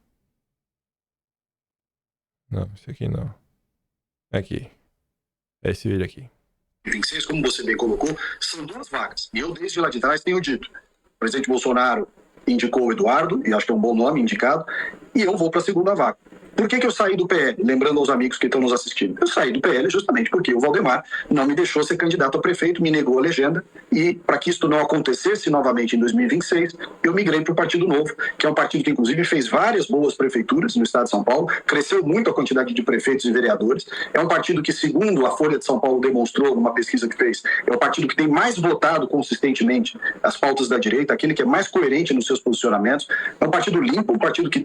S1: Não, esse aqui não. Aqui. É esse vídeo aqui.
S8: 26, como você bem colocou, são 2 vagas. E eu, desde lá de trás, tenho dito. O presidente Bolsonaro indicou o Eduardo, e acho que é um bom nome indicado, e eu vou para a segunda vaga. Por que eu saí do PL? Lembrando aos amigos que estão nos assistindo. Eu saí do PL justamente porque o Valdemar não me deixou ser candidato a prefeito, me negou a legenda, e para que isso não acontecesse novamente em 2026, eu migrei para o Partido Novo, que é um partido que inclusive fez várias boas prefeituras no estado de São Paulo, cresceu muito a quantidade de prefeitos e vereadores, é um partido que, segundo a Folha de São Paulo demonstrou numa pesquisa que fez, é o partido que tem mais votado consistentemente as pautas da direita, aquele que é mais coerente nos seus posicionamentos, é um partido limpo, um partido que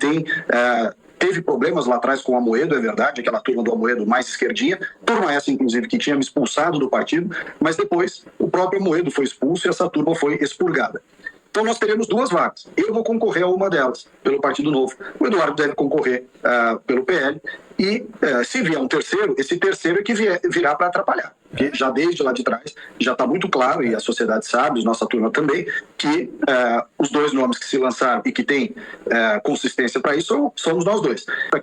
S8: teve problemas lá atrás com o Amoedo, é verdade, aquela turma do Amoedo mais esquerdinha, turma essa, inclusive, que tinha me expulsado do partido, mas depois o próprio Amoedo foi expulso e essa turma foi expurgada. Então nós teremos 2 vagas. Eu vou concorrer a uma delas, pelo Partido Novo. O Eduardo deve concorrer pelo PL. E se vier um terceiro, esse terceiro é que virá para atrapalhar. Porque já desde lá de trás, já está muito claro, e a sociedade sabe, nossa turma também, que os 2 nomes que se lançaram e que têm consistência para isso somos nós 2.
S1: Tá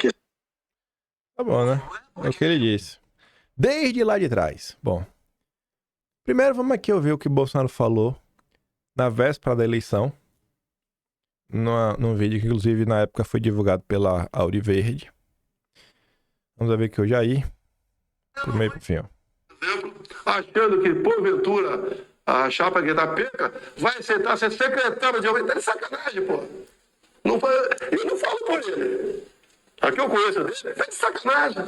S1: bom, né? É o que ele disse. Desde lá de trás. Bom, primeiro vamos aqui ouvir o que o Bolsonaro falou na véspera da eleição, num vídeo que inclusive na época foi divulgado pela Auriverde. Vamos ver aqui o Jair, pro meio pro fim, ó.
S2: Achando que, porventura, a chapa que tá peca vai aceitar ser secretário de alguém. Tá de sacanagem, pô. Eu não falo por ele. Aqui eu conheço ele. Tá de sacanagem.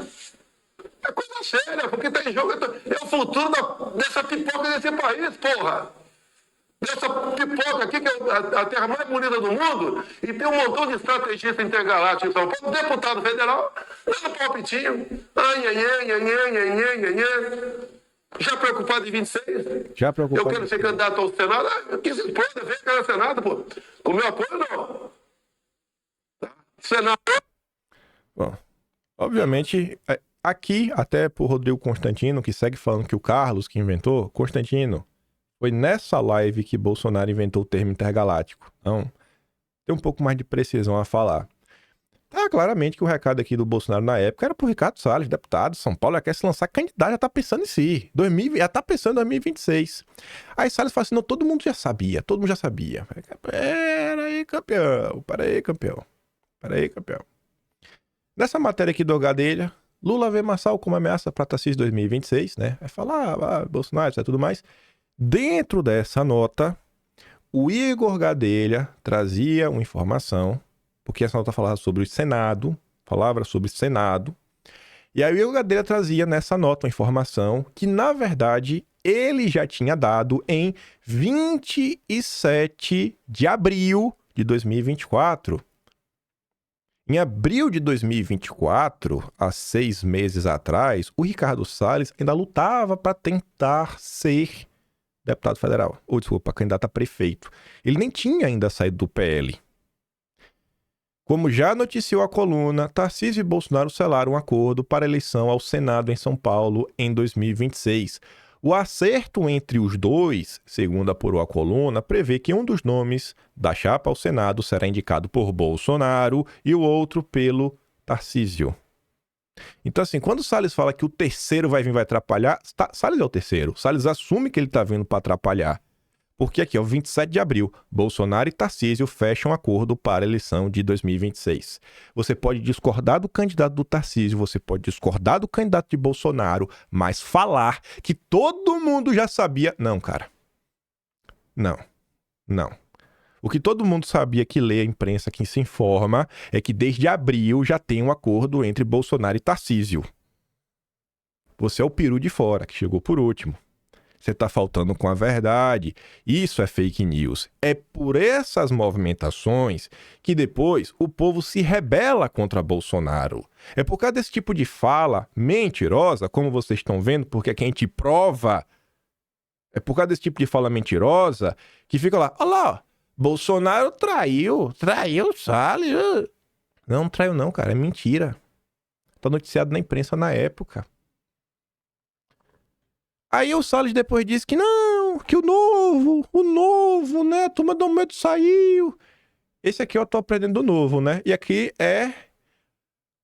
S2: É coisa séria, porque tá em jogo. É o futuro dessa pipoca desse país, porra. Dessa pipoca aqui, que é a terra mais bonita do mundo, e tem um montão de estrategistas intergalácticos em São Paulo, deputado federal, dando palpitinho. Já preocupado em 26?
S1: Já preocupado.
S2: Eu quero ser candidato ao Senado. Que se exploda, vem cara ao Senado, pô. Com meu apoio, não. Senado.
S1: Bom, obviamente, aqui, até por Rodrigo Constantino, que segue falando que o Carlos que inventou, Constantino, foi nessa live que Bolsonaro inventou o termo intergaláctico. Então, tem um pouco mais de precisão a falar. Tá claramente que o recado aqui do Bolsonaro na época era pro Ricardo Salles, deputado de São Paulo, já quer se lançar candidato, já tá pensando em si. Já tá pensando em 2026. Aí Salles fala assim, não, todo mundo já sabia. Pera aí, campeão. Nessa matéria aqui do Gadelha, Lula vê Marçal como ameaça para Tarcísio 2026, né? Vai falar, Bolsonaro, e tudo mais. Dentro dessa nota, o Igor Gadelha trazia uma informação, porque essa nota falava sobre o Senado, e aí o Igor Gadelha trazia nessa nota uma informação que, na verdade, ele já tinha dado em 27 de abril de 2024. Em abril de 2024, há 6 meses atrás, o Ricardo Salles ainda lutava para tentar ser deputado federal, candidato a prefeito. Ele nem tinha ainda saído do PL. Como já noticiou a coluna, Tarcísio e Bolsonaro selaram um acordo para a eleição ao Senado em São Paulo em 2026. O acerto entre os dois, segundo apurou a coluna, prevê que um dos nomes da chapa ao Senado será indicado por Bolsonaro e o outro pelo Tarcísio. Então, assim, quando o Salles fala que o terceiro vai atrapalhar, Salles é o terceiro. Salles assume que ele tá vindo para atrapalhar. Porque aqui, ó, 27 de abril, Bolsonaro e Tarcísio fecham um acordo para a eleição de 2026. Você pode discordar do candidato do Tarcísio, você pode discordar do candidato de Bolsonaro, mas falar que todo mundo já sabia... Não, cara. Não. O que todo mundo sabia que lê a imprensa, que se informa, é que desde abril já tem um acordo entre Bolsonaro e Tarcísio. Você é o peru de fora, que chegou por último. Você tá faltando com a verdade. Isso é fake news. É por essas movimentações que depois o povo se rebela contra Bolsonaro. É por causa desse tipo de fala mentirosa, como vocês estão vendo, porque aqui a gente prova. É por causa desse tipo de fala mentirosa que fica lá, olha lá, Bolsonaro traiu o Salles. Não traiu não, cara, é mentira. Tá noticiado na imprensa na época. Aí o Salles depois disse que não, que o novo, né, a turma do medo saiu. Esse aqui eu tô aprendendo do novo, né, e aqui é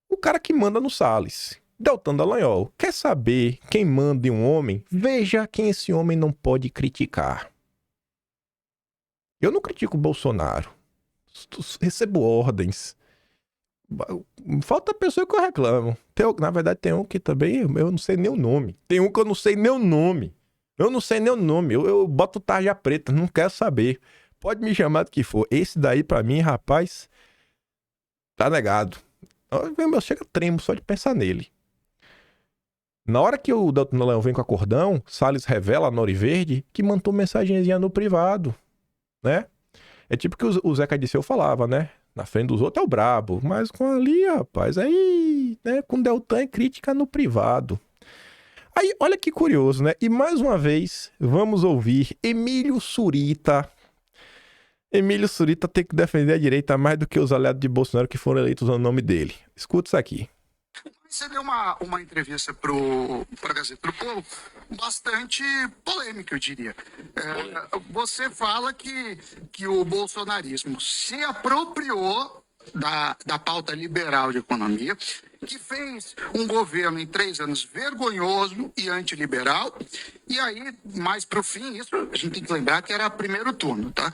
S1: o cara que manda no Salles. Deltan Dallagnol. Quer saber quem manda em um homem? Veja quem esse homem não pode criticar. Eu não critico o Bolsonaro. Recebo ordens. Falta pessoa que eu reclamo. Na verdade, tem um que também eu não sei nem o nome. Tem um que eu não sei nem o nome. Eu boto tarja preta, não quero saber. Pode me chamar do que for. Esse daí, pra mim, rapaz, tá negado. Eu chego tremo só de pensar nele. Na hora que o Deltan Dallagnol vem com acordão, Salles revela a Nori Verde que mandou mensagenzinha no privado, né? É tipo que o Zeca Disseu falava, né? Na frente dos outros é o brabo, mas com ali, rapaz, aí, né? Com Deltan é crítica no privado. Aí, olha que curioso, né? E mais uma vez, vamos ouvir Emílio Surita. Emílio Surita tem que defender a direita mais do que os aliados de Bolsonaro que foram eleitos no nome dele. Escuta isso aqui.
S9: Você deu uma entrevista para a Gazeta do Povo bastante polêmica, eu diria. Você fala que o bolsonarismo se apropriou da pauta liberal de economia, que fez um governo em 3 anos vergonhoso e antiliberal, e aí, mais para o fim, isso a gente tem que lembrar que era primeiro turno, tá?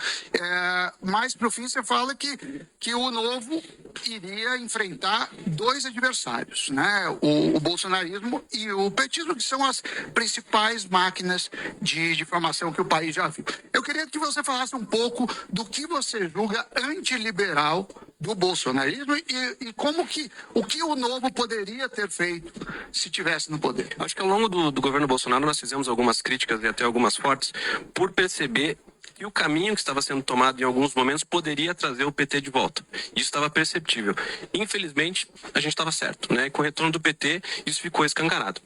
S9: Mais para o fim você fala que o Novo iria enfrentar 2 adversários, né? O bolsonarismo e o petismo, que são as principais máquinas de formação que o país já viu. Eu queria que você falasse um pouco do que você julga antiliberal do bolsonarismo e como o que o Novo poderia ter feito se tivesse no poder.
S10: Acho que ao longo do governo Bolsonaro nós fizemos algumas críticas e até algumas fortes por perceber que o caminho que estava sendo tomado em alguns momentos poderia trazer o PT de volta. Isso estava perceptível. Infelizmente, a gente estava certo, né? Com o retorno do PT, isso ficou escancarado.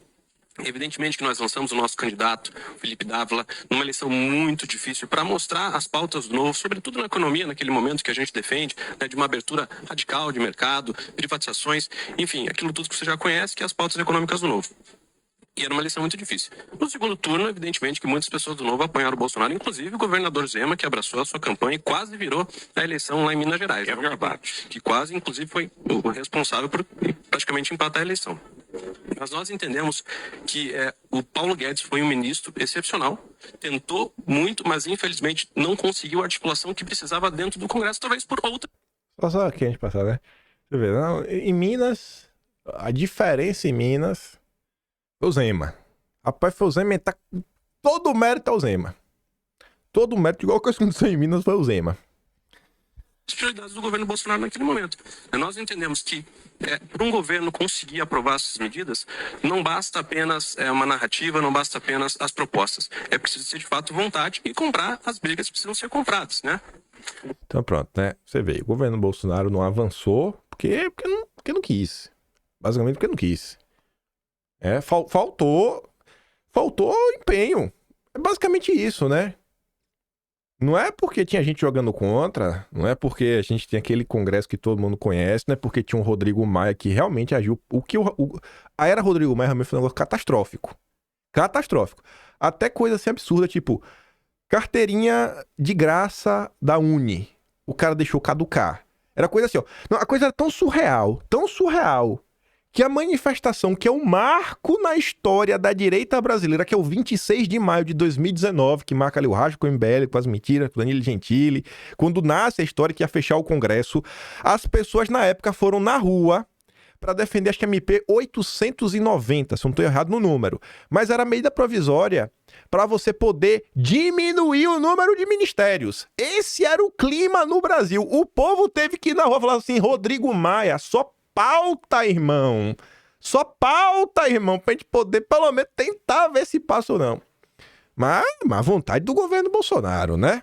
S10: Evidentemente que nós lançamos o nosso candidato, Felipe Dávila, numa eleição muito difícil para mostrar as pautas do Novo, sobretudo na economia, naquele momento que a gente defende, né, de uma abertura radical de mercado, privatizações, enfim, aquilo tudo que você já conhece, que é as pautas econômicas do Novo. E era uma eleição muito difícil. No segundo turno, evidentemente que muitas pessoas do Novo apoiaram o Bolsonaro, inclusive o governador Zema, que abraçou a sua campanha e quase virou a eleição lá em Minas Gerais. É verdade. Que quase, inclusive, foi o responsável por praticamente empatar a eleição. Mas nós entendemos que o Paulo Guedes foi um ministro excepcional, tentou muito, mas infelizmente não conseguiu a articulação que precisava dentro do Congresso, talvez por outra.
S1: Só aqui a gente passar, né? Deixa eu ver. Não, em Minas, a diferença em Minas foi o Zema. Rapaz, foi o Zema, tá todo o mérito ao Zema. Todo o mérito, igual que aconteceu em Minas, foi o Zema.
S10: As prioridades do governo Bolsonaro naquele momento. Nós entendemos que para um governo conseguir aprovar essas medidas, não basta apenas uma narrativa, não basta apenas as propostas. É preciso ter de fato vontade e comprar as brigas que precisam ser compradas, né?
S1: Então pronto, né? Você vê, o governo Bolsonaro não avançou porque não quis. Basicamente porque não quis. Faltou empenho. É basicamente isso, né? Não é porque tinha gente jogando contra, não é porque a gente tem aquele congresso que todo mundo conhece, não é porque tinha um Rodrigo Maia que realmente agiu. A era Rodrigo Maia realmente foi um negócio catastrófico. Catastrófico. Até coisa assim absurda, tipo, carteirinha de graça da Uni. O cara deixou caducar. Era coisa assim, ó. Não, a coisa era tão surreal, que a manifestação, que é um marco na história da direita brasileira, que é o 26 de maio de 2019, que marca ali o rasgo com o MBL, com as mentiras, com o Danilo Gentili, quando nasce a história que ia fechar o Congresso, as pessoas na época foram na rua para defender, acho que a MP 890, se eu não estou errado no número, mas era medida provisória para você poder diminuir o número de ministérios. Esse era o clima no Brasil. O povo teve que ir na rua falar assim, Rodrigo Maia, só pauta, irmão. Só pauta, irmão, pra gente poder, pelo menos, tentar ver se passa ou não. Mas a vontade do governo Bolsonaro, né?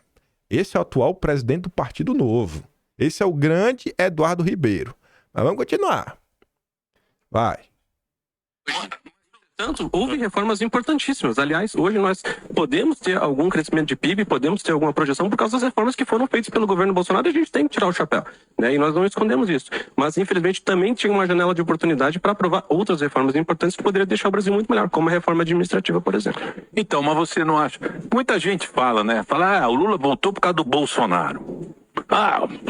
S1: Esse é o atual presidente do Partido Novo. Esse é o grande Eduardo Ribeiro. Mas vamos continuar. Vai.
S10: Portanto, houve reformas importantíssimas. Aliás, hoje nós podemos ter algum crescimento de PIB, podemos ter alguma projeção por causa das reformas que foram feitas pelo governo Bolsonaro, e a gente tem que tirar o chapéu, né? E nós não escondemos isso. Mas, infelizmente, também tinha uma janela de oportunidade para aprovar outras reformas importantes que poderiam deixar o Brasil muito melhor, como a reforma administrativa, por exemplo.
S4: Então, mas você não acha... Muita gente fala, né? Fala, o Lula voltou por causa do Bolsonaro.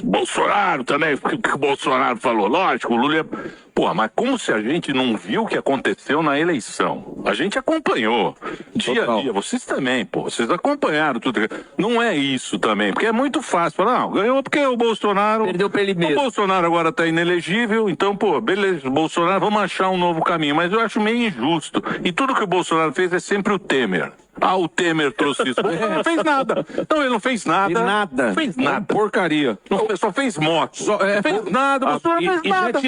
S4: Bolsonaro também, o que o Bolsonaro falou? Lógico, o Lula... Pô, mas como se a gente não viu o que aconteceu na eleição? A gente acompanhou, dia a dia, vocês também, pô, vocês acompanharam tudo. Não é isso também, porque é muito fácil falar, não, ganhou porque o Bolsonaro...
S6: Perdeu pra ele mesmo.
S4: O Bolsonaro agora tá inelegível, então, pô, beleza, Bolsonaro, vamos achar um novo caminho, mas eu acho meio injusto. E tudo que o Bolsonaro fez é sempre o Temer. O Temer trouxe isso. Ele não fez nada. Não, ele não fez nada.
S6: Não fez nada.
S4: Porcaria. Não, só fez moto. Não fez nada. Bolsonaro não fez nada.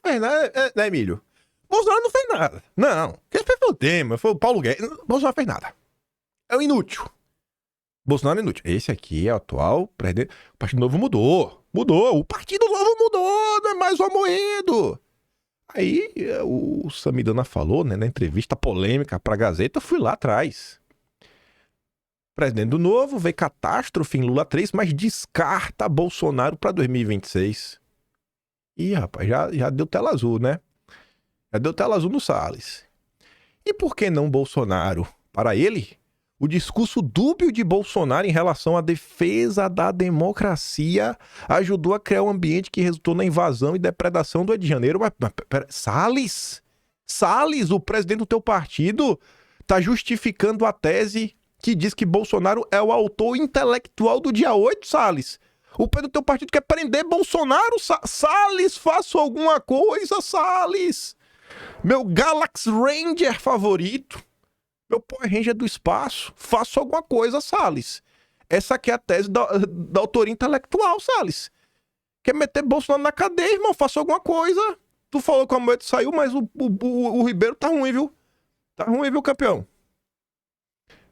S1: Fez nada, né, Emílio? Bolsonaro não fez nada. Não. Quem fez foi o Temer, foi o Paulo Guedes. Bolsonaro não fez nada. É um inútil. Bolsonaro é inútil. Esse aqui é o atual presidente. O Partido Novo mudou. O Partido Novo mudou. Não é mais o Amoedo. Aí o Samidana falou, né, na entrevista polêmica pra Gazeta, eu fui lá atrás. Presidente do Novo, vê catástrofe em Lula 3, mas descarta Bolsonaro pra 2026. Ih, rapaz, já deu tela azul, né? Já deu tela azul no Salles. E por que não Bolsonaro? Para ele, o discurso dúbio de Bolsonaro em relação à defesa da democracia ajudou a criar um ambiente que resultou na invasão e depredação do Rio de Janeiro. Mas pera, Salles, o presidente do teu partido, tá justificando a tese que diz que Bolsonaro é o autor intelectual do dia 8, Salles. O presidente do teu partido quer prender Bolsonaro, Salles, faça alguma coisa, Salles. Meu Galaxy Ranger favorito. Meu Power Ranger do espaço, faça alguma coisa, Salles. Essa aqui é a tese da autoria intelectual, Salles. Quer meter Bolsonaro na cadeia, irmão? Faça alguma coisa. Tu falou que o Amoedo saiu, mas o Ribeiro tá ruim, viu? Tá ruim, viu, campeão?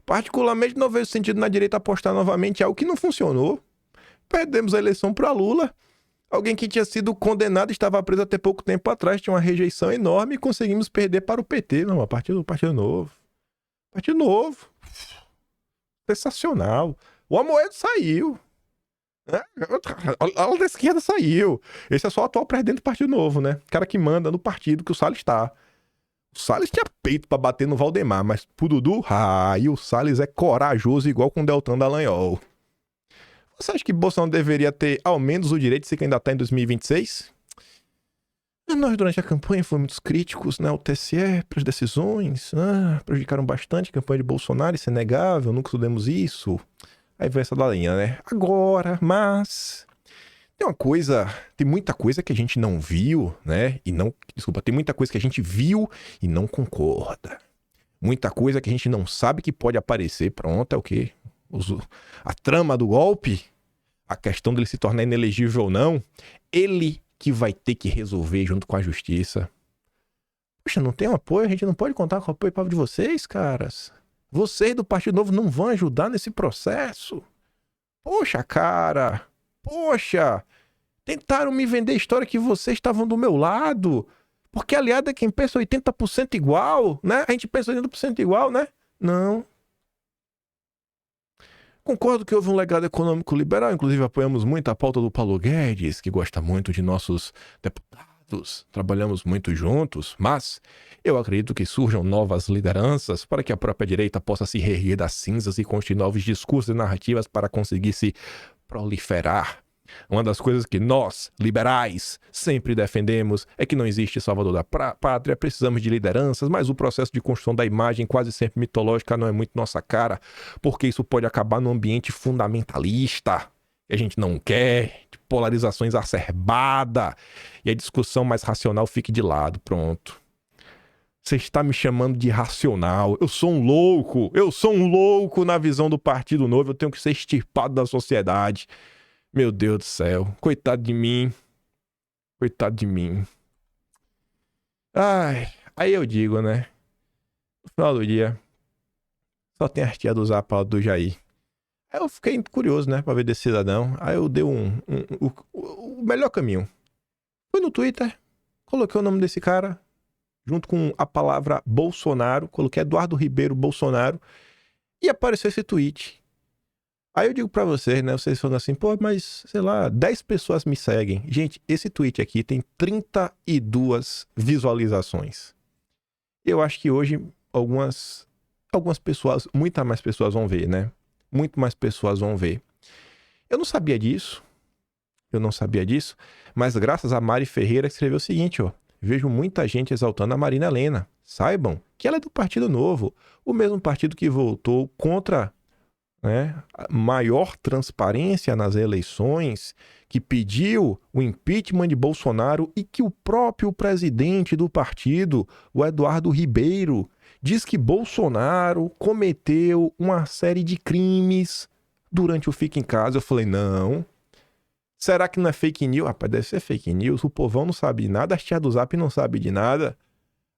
S1: Particularmente, não vejo sentido na direita apostar novamente em algo que não funcionou. Perdemos a eleição para Lula. Alguém que tinha sido condenado estava preso até pouco tempo atrás, tinha uma rejeição enorme e conseguimos perder para o PT. Não, a partir do Partido Novo. Partido Novo. Sensacional. O Amoedo saiu. A ala da esquerda saiu. Esse é só o atual presidente do Partido Novo, né? O cara que manda no partido que o Salles tá. O Salles tinha peito pra bater no Valdemar, mas pro Dudu, e o Salles é corajoso igual com o Deltan Dallagnol. Você acha que Bolsonaro deveria ter ao menos o direito de se candidatar em 2026? Nós, durante a campanha, fomos muito críticos, né? O TSE, para as decisões, prejudicaram bastante a campanha de Bolsonaro, isso é negável, nunca estudamos isso. Aí vem essa dalinha, né? Agora, mas... Tem muita coisa que a gente não viu, né? Tem muita coisa que a gente viu e não concorda. Muita coisa que a gente não sabe que pode aparecer. Pronto, é o quê? A trama do golpe, a questão dele se tornar inelegível ou não, ele que vai ter que resolver junto com a justiça. Poxa, não tem um apoio? A gente não pode contar com o apoio de vocês, caras? Vocês do Partido Novo não vão ajudar nesse processo? Poxa, cara. Poxa. Tentaram me vender a história que vocês estavam do meu lado. Porque aliado é quem pensa 80% igual, né? A gente pensa 80% igual, né? Não. Concordo que houve um legado econômico liberal, inclusive apoiamos muito a pauta do Paulo Guedes, que gosta muito de nossos deputados, trabalhamos muito juntos, mas eu acredito que surjam novas lideranças para que a própria direita possa se reerguer das cinzas e construir novos discursos e narrativas para conseguir se proliferar. Uma das coisas que nós, liberais, sempre defendemos é que não existe salvador da pátria, precisamos de lideranças, mas o processo de construção da imagem, quase sempre mitológica, não é muito nossa cara, porque isso pode acabar num ambiente fundamentalista, que a gente não quer, de polarização exacerbada, e a discussão mais racional fique de lado, pronto. Você está me chamando de irracional, eu sou um louco na visão do Partido Novo, eu tenho que ser extirpado da sociedade. Meu Deus do céu, coitado de mim. Ai, aí eu digo, né? No final do dia, Só tem as tia do Zap do Jair. Aí eu fiquei curioso, né, pra ver desse cidadão. Aí eu dei o melhor caminho. Fui no Twitter, coloquei o nome desse cara, junto com a palavra Bolsonaro, coloquei Eduardo Ribeiro Bolsonaro, e apareceu esse tweet. Aí eu digo pra vocês, né, vocês falam assim, pô, mas, sei lá, 10 pessoas me seguem. Gente, esse tweet aqui tem 32 visualizações. Eu acho que hoje algumas pessoas, muitas mais pessoas vão ver, né? Muito mais pessoas vão ver. Eu não sabia disso, mas graças a Mari Ferreira escreveu o seguinte, ó. Vejo muita gente exaltando a Marina Helena. Saibam que ela é do Partido Novo, o mesmo partido que votou contra, né, a maior transparência nas eleições, que pediu o impeachment de Bolsonaro e que o próprio presidente do partido, o Eduardo Ribeiro, diz que Bolsonaro cometeu uma série de crimes durante o Fica em Casa. Eu falei, não. Será que não é fake news? Rapaz, deve ser fake news. O povão não sabe de nada, as tia do Zap não sabe de nada.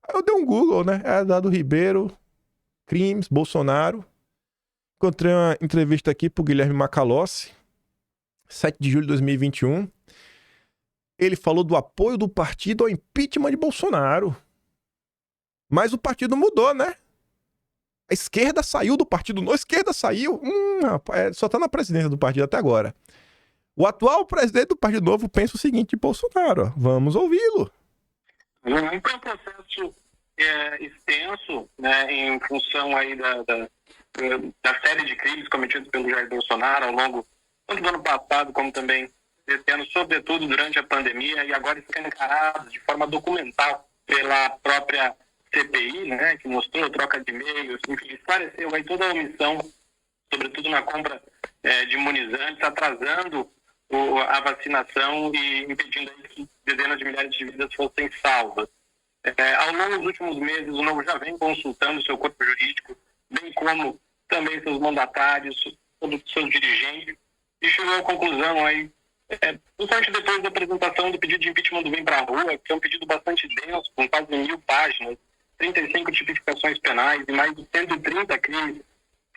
S1: Aí eu dei um Google, né? Eduardo Ribeiro, crimes, Bolsonaro. Encontrei uma entrevista aqui pro Guilherme Macalossi, 7 de julho de 2021. Ele falou do apoio do partido ao impeachment de Bolsonaro. Mas o partido mudou, né? A esquerda saiu do partido novo. A esquerda saiu. Rapaz, só tá na presidência do partido até agora. O atual presidente do Partido Novo pensa o seguinte de Bolsonaro. Ó, vamos ouvi-lo.
S11: Foi um processo extenso, né, em função aí da série de crimes cometidos pelo Jair Bolsonaro ao longo tanto do ano passado como também desse ano, sobretudo durante a pandemia, e agora escancarados de forma documental pela própria CPI, né, que mostrou troca de e-mails, enfim, esclareceu aí toda a omissão, sobretudo na compra de imunizantes, atrasando a vacinação e impedindo aí que dezenas de milhares de vidas fossem salvas. Ao longo dos últimos meses, o Novo já vem consultando seu corpo jurídico, bem como também seus mandatários, todos os seus dirigentes, e chegou à conclusão aí, principalmente depois da apresentação do pedido de impeachment do Vem Pra Rua, que é um pedido bastante denso, com quase 1000 páginas, 35 tipificações penais e mais de 130 crimes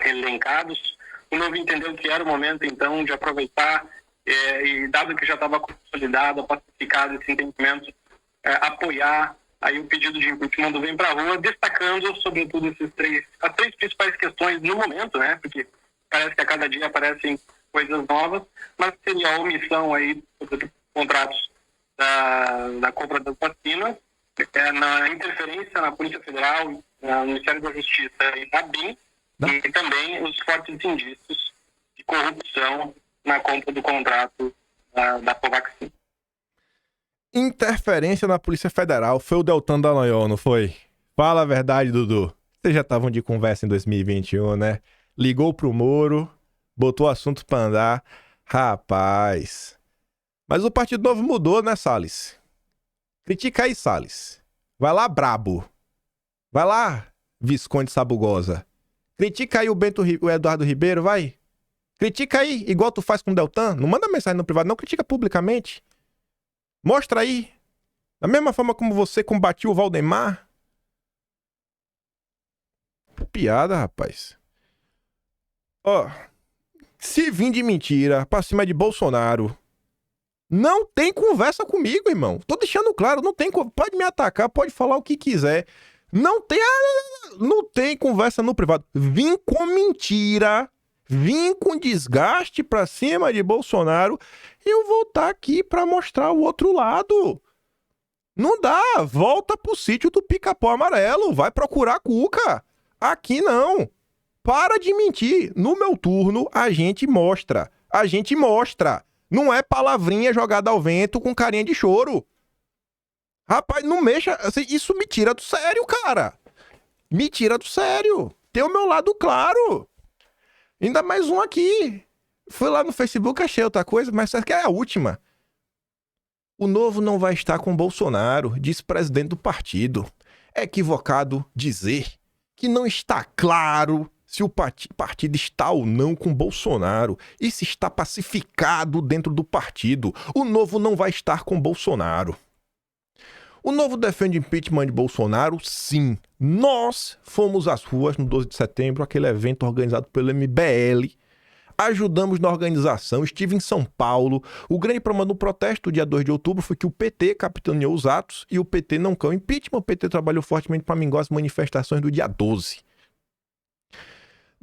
S11: elencados. O Novo entendeu que era o momento, então, de aproveitar, e dado que já estava consolidado, pacificado esse entendimento, apoiar aí o pedido de impeachment do Vem Pra Rua, destacando, sobretudo, as três principais questões no momento, né? Porque parece que a cada dia aparecem coisas novas, mas seria a omissão aí dos contratos da compra das vacinas, na interferência na Polícia Federal, no Ministério da Justiça e na BIM, e também os fortes indícios de corrupção na compra do contrato da Covaxin.
S1: Interferência na Polícia Federal. Foi o Deltan Dallagnol, não foi? Fala a verdade, Dudu. Vocês já estavam de conversa em 2021, né? Ligou pro Moro, botou o assunto pra andar. Rapaz. Mas o Partido Novo mudou, né, Salles? Critica aí, Salles. Vai lá, brabo. Vai lá, Visconde Sabugosa. Critica aí o Eduardo Ribeiro, vai. Critica aí, igual tu faz com o Deltan. Não manda mensagem no privado, não. Critica publicamente. Mostra aí. Da mesma forma como você combatiu o Valdemar. Piada, rapaz. Ó. Se vir de mentira pra cima de Bolsonaro, não tem conversa comigo, irmão. Tô deixando claro, não tem. Pode me atacar, pode falar o que quiser. Não tem conversa no privado. Vim com mentira, vim com desgaste pra cima de Bolsonaro, eu vou estar aqui pra mostrar o outro lado. Não dá, volta pro sítio do Pica-Pau Amarelo, vai procurar Cuca. Aqui não. Para de mentir. No meu turno, a gente mostra. A gente mostra. Não é palavrinha jogada ao vento com carinha de choro. Rapaz, não mexa. Assim, isso me tira do sério, cara. Me tira do sério. Tem o meu lado claro. Ainda mais um aqui. Fui lá no Facebook, achei outra coisa, mas essa aqui é a última. O Novo não vai estar com Bolsonaro, disse presidente do partido. É equivocado dizer que não está claro se o partido está ou não com Bolsonaro e se está pacificado dentro do partido. O Novo não vai estar com Bolsonaro. O Novo defende impeachment de Bolsonaro? Sim. Nós fomos às ruas no 12 de setembro, aquele evento organizado pelo MBL. Ajudamos na organização, estive em São Paulo. O grande problema do protesto, dia 2 de outubro, foi que o PT capitaneou os atos e o PT não quer o impeachment. O PT trabalhou fortemente para mingar as manifestações do dia 12.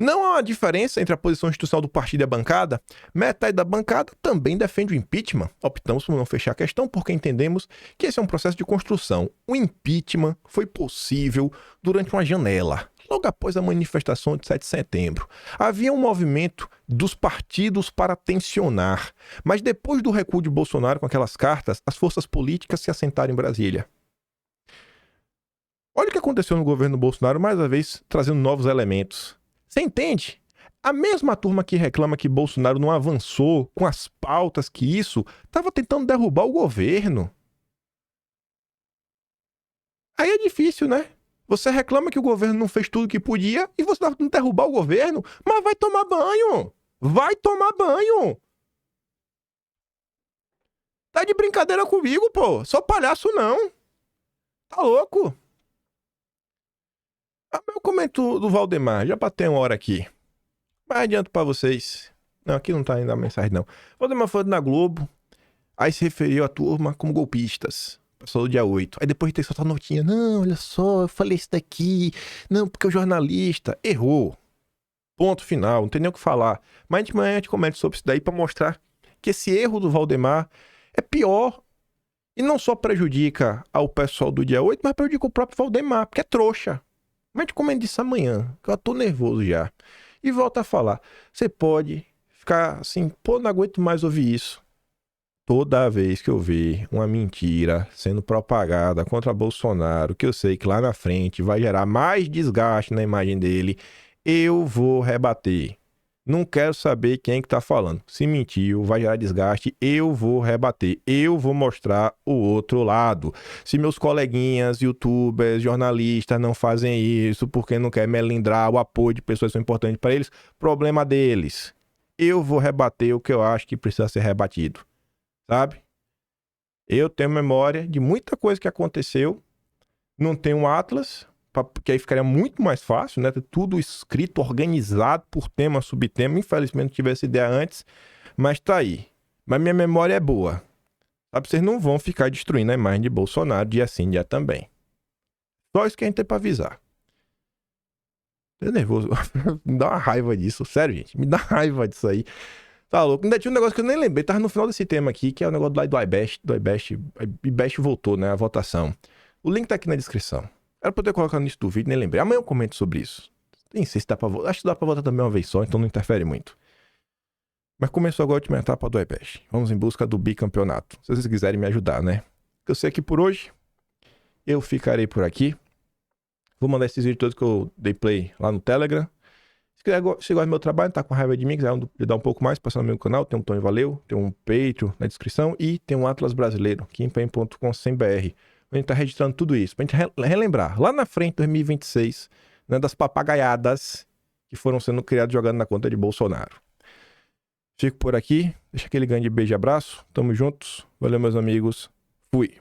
S1: Não há uma diferença entre a posição institucional do partido e a bancada. Metade da bancada também defende o impeachment. Optamos por não fechar a questão porque entendemos que esse é um processo de construção. O impeachment foi possível durante uma janela, logo após a manifestação de 7 de setembro. Havia um movimento dos partidos para tensionar, mas depois do recuo de Bolsonaro com aquelas cartas, as forças políticas se assentaram em Brasília. Olha o que aconteceu no governo Bolsonaro, mais uma vez trazendo novos elementos. Você entende? A mesma turma que reclama que Bolsonaro não avançou com as pautas que isso, estava tentando derrubar o governo. Aí é difícil, né? Você reclama que o governo não fez tudo o que podia e você está tentando derrubar o governo, mas vai tomar banho! Vai tomar banho! Tá de brincadeira comigo, pô. Sou palhaço não. Tá louco? Eu comento do Valdemar, já bateu uma hora aqui. Mas adianto pra vocês. Não, aqui não tá ainda a mensagem não. Valdemar foi na Globo, aí se referiu à turma como golpistas. Passou do dia 8. Aí depois tem que soltar notinha. Não, olha só, eu falei isso daqui. Não, porque o jornalista errou. Ponto final, não tem nem o que falar. Mas de manhã a gente comenta sobre isso daí pra mostrar que esse erro do Valdemar é pior. E não só prejudica ao pessoal do dia 8, mas prejudica o próprio Valdemar, porque é trouxa. Mas a gente comenta disso amanhã, que eu tô nervoso já. E volta a falar. Você pode ficar assim, pô, não aguento mais ouvir isso. Toda vez que eu ver uma mentira sendo propagada contra Bolsonaro, que eu sei que lá na frente vai gerar mais desgaste na imagem dele, eu vou rebater. Não quero saber quem que tá falando. Se mentiu, vai gerar desgaste, eu vou rebater. Eu vou mostrar o outro lado. Se meus coleguinhas, youtubers, jornalistas não fazem isso porque não querem melindrar o apoio de pessoas que são importantes para eles, problema deles. Eu vou rebater o que eu acho que precisa ser rebatido. Sabe? Eu tenho memória de muita coisa que aconteceu. Não tenho um atlas, porque aí ficaria muito mais fácil, né? Ter tudo escrito, organizado por tema, subtema. Infelizmente não tive essa ideia antes, mas tá aí. Mas minha memória é boa. Sabe? Vocês não vão ficar destruindo a imagem de Bolsonaro dia sim, dia também. Só isso que a gente tem pra avisar. Tô nervoso. Me dá uma raiva disso. Sério, gente. Me dá raiva disso aí. Tá louco. Ainda tinha um negócio que eu nem lembrei. Tava no final desse tema aqui, que é o negócio do IBEST. Do IBEST. IBEST voltou, né? A votação. O link tá aqui na descrição. Era poder colocar no início do vídeo, nem lembrei. Amanhã eu comento sobre isso. Nem sei se dá pra votar. Acho que dá pra votar também uma vez só, então não interfere muito. Mas começou agora a última etapa do IBEST. Vamos em busca do bicampeonato. Se vocês quiserem me ajudar, né? Eu sei que por hoje eu ficarei por aqui. Vou mandar esses vídeos todos que eu dei play lá no Telegram. Se gosta do meu trabalho, tá com raiva de mim, quiser dar um pouco mais, passar no meu canal, tem um Tony Valeu, tem um Patreon na descrição e tem um Atlas Brasileiro, kimpen.com.br. A gente tá registrando tudo isso, pra gente relembrar, lá na frente, 2026, né, das papagaiadas que foram sendo criadas jogando na conta de Bolsonaro. Fico por aqui, deixa aquele grande beijo e abraço, tamo juntos, valeu meus amigos, fui.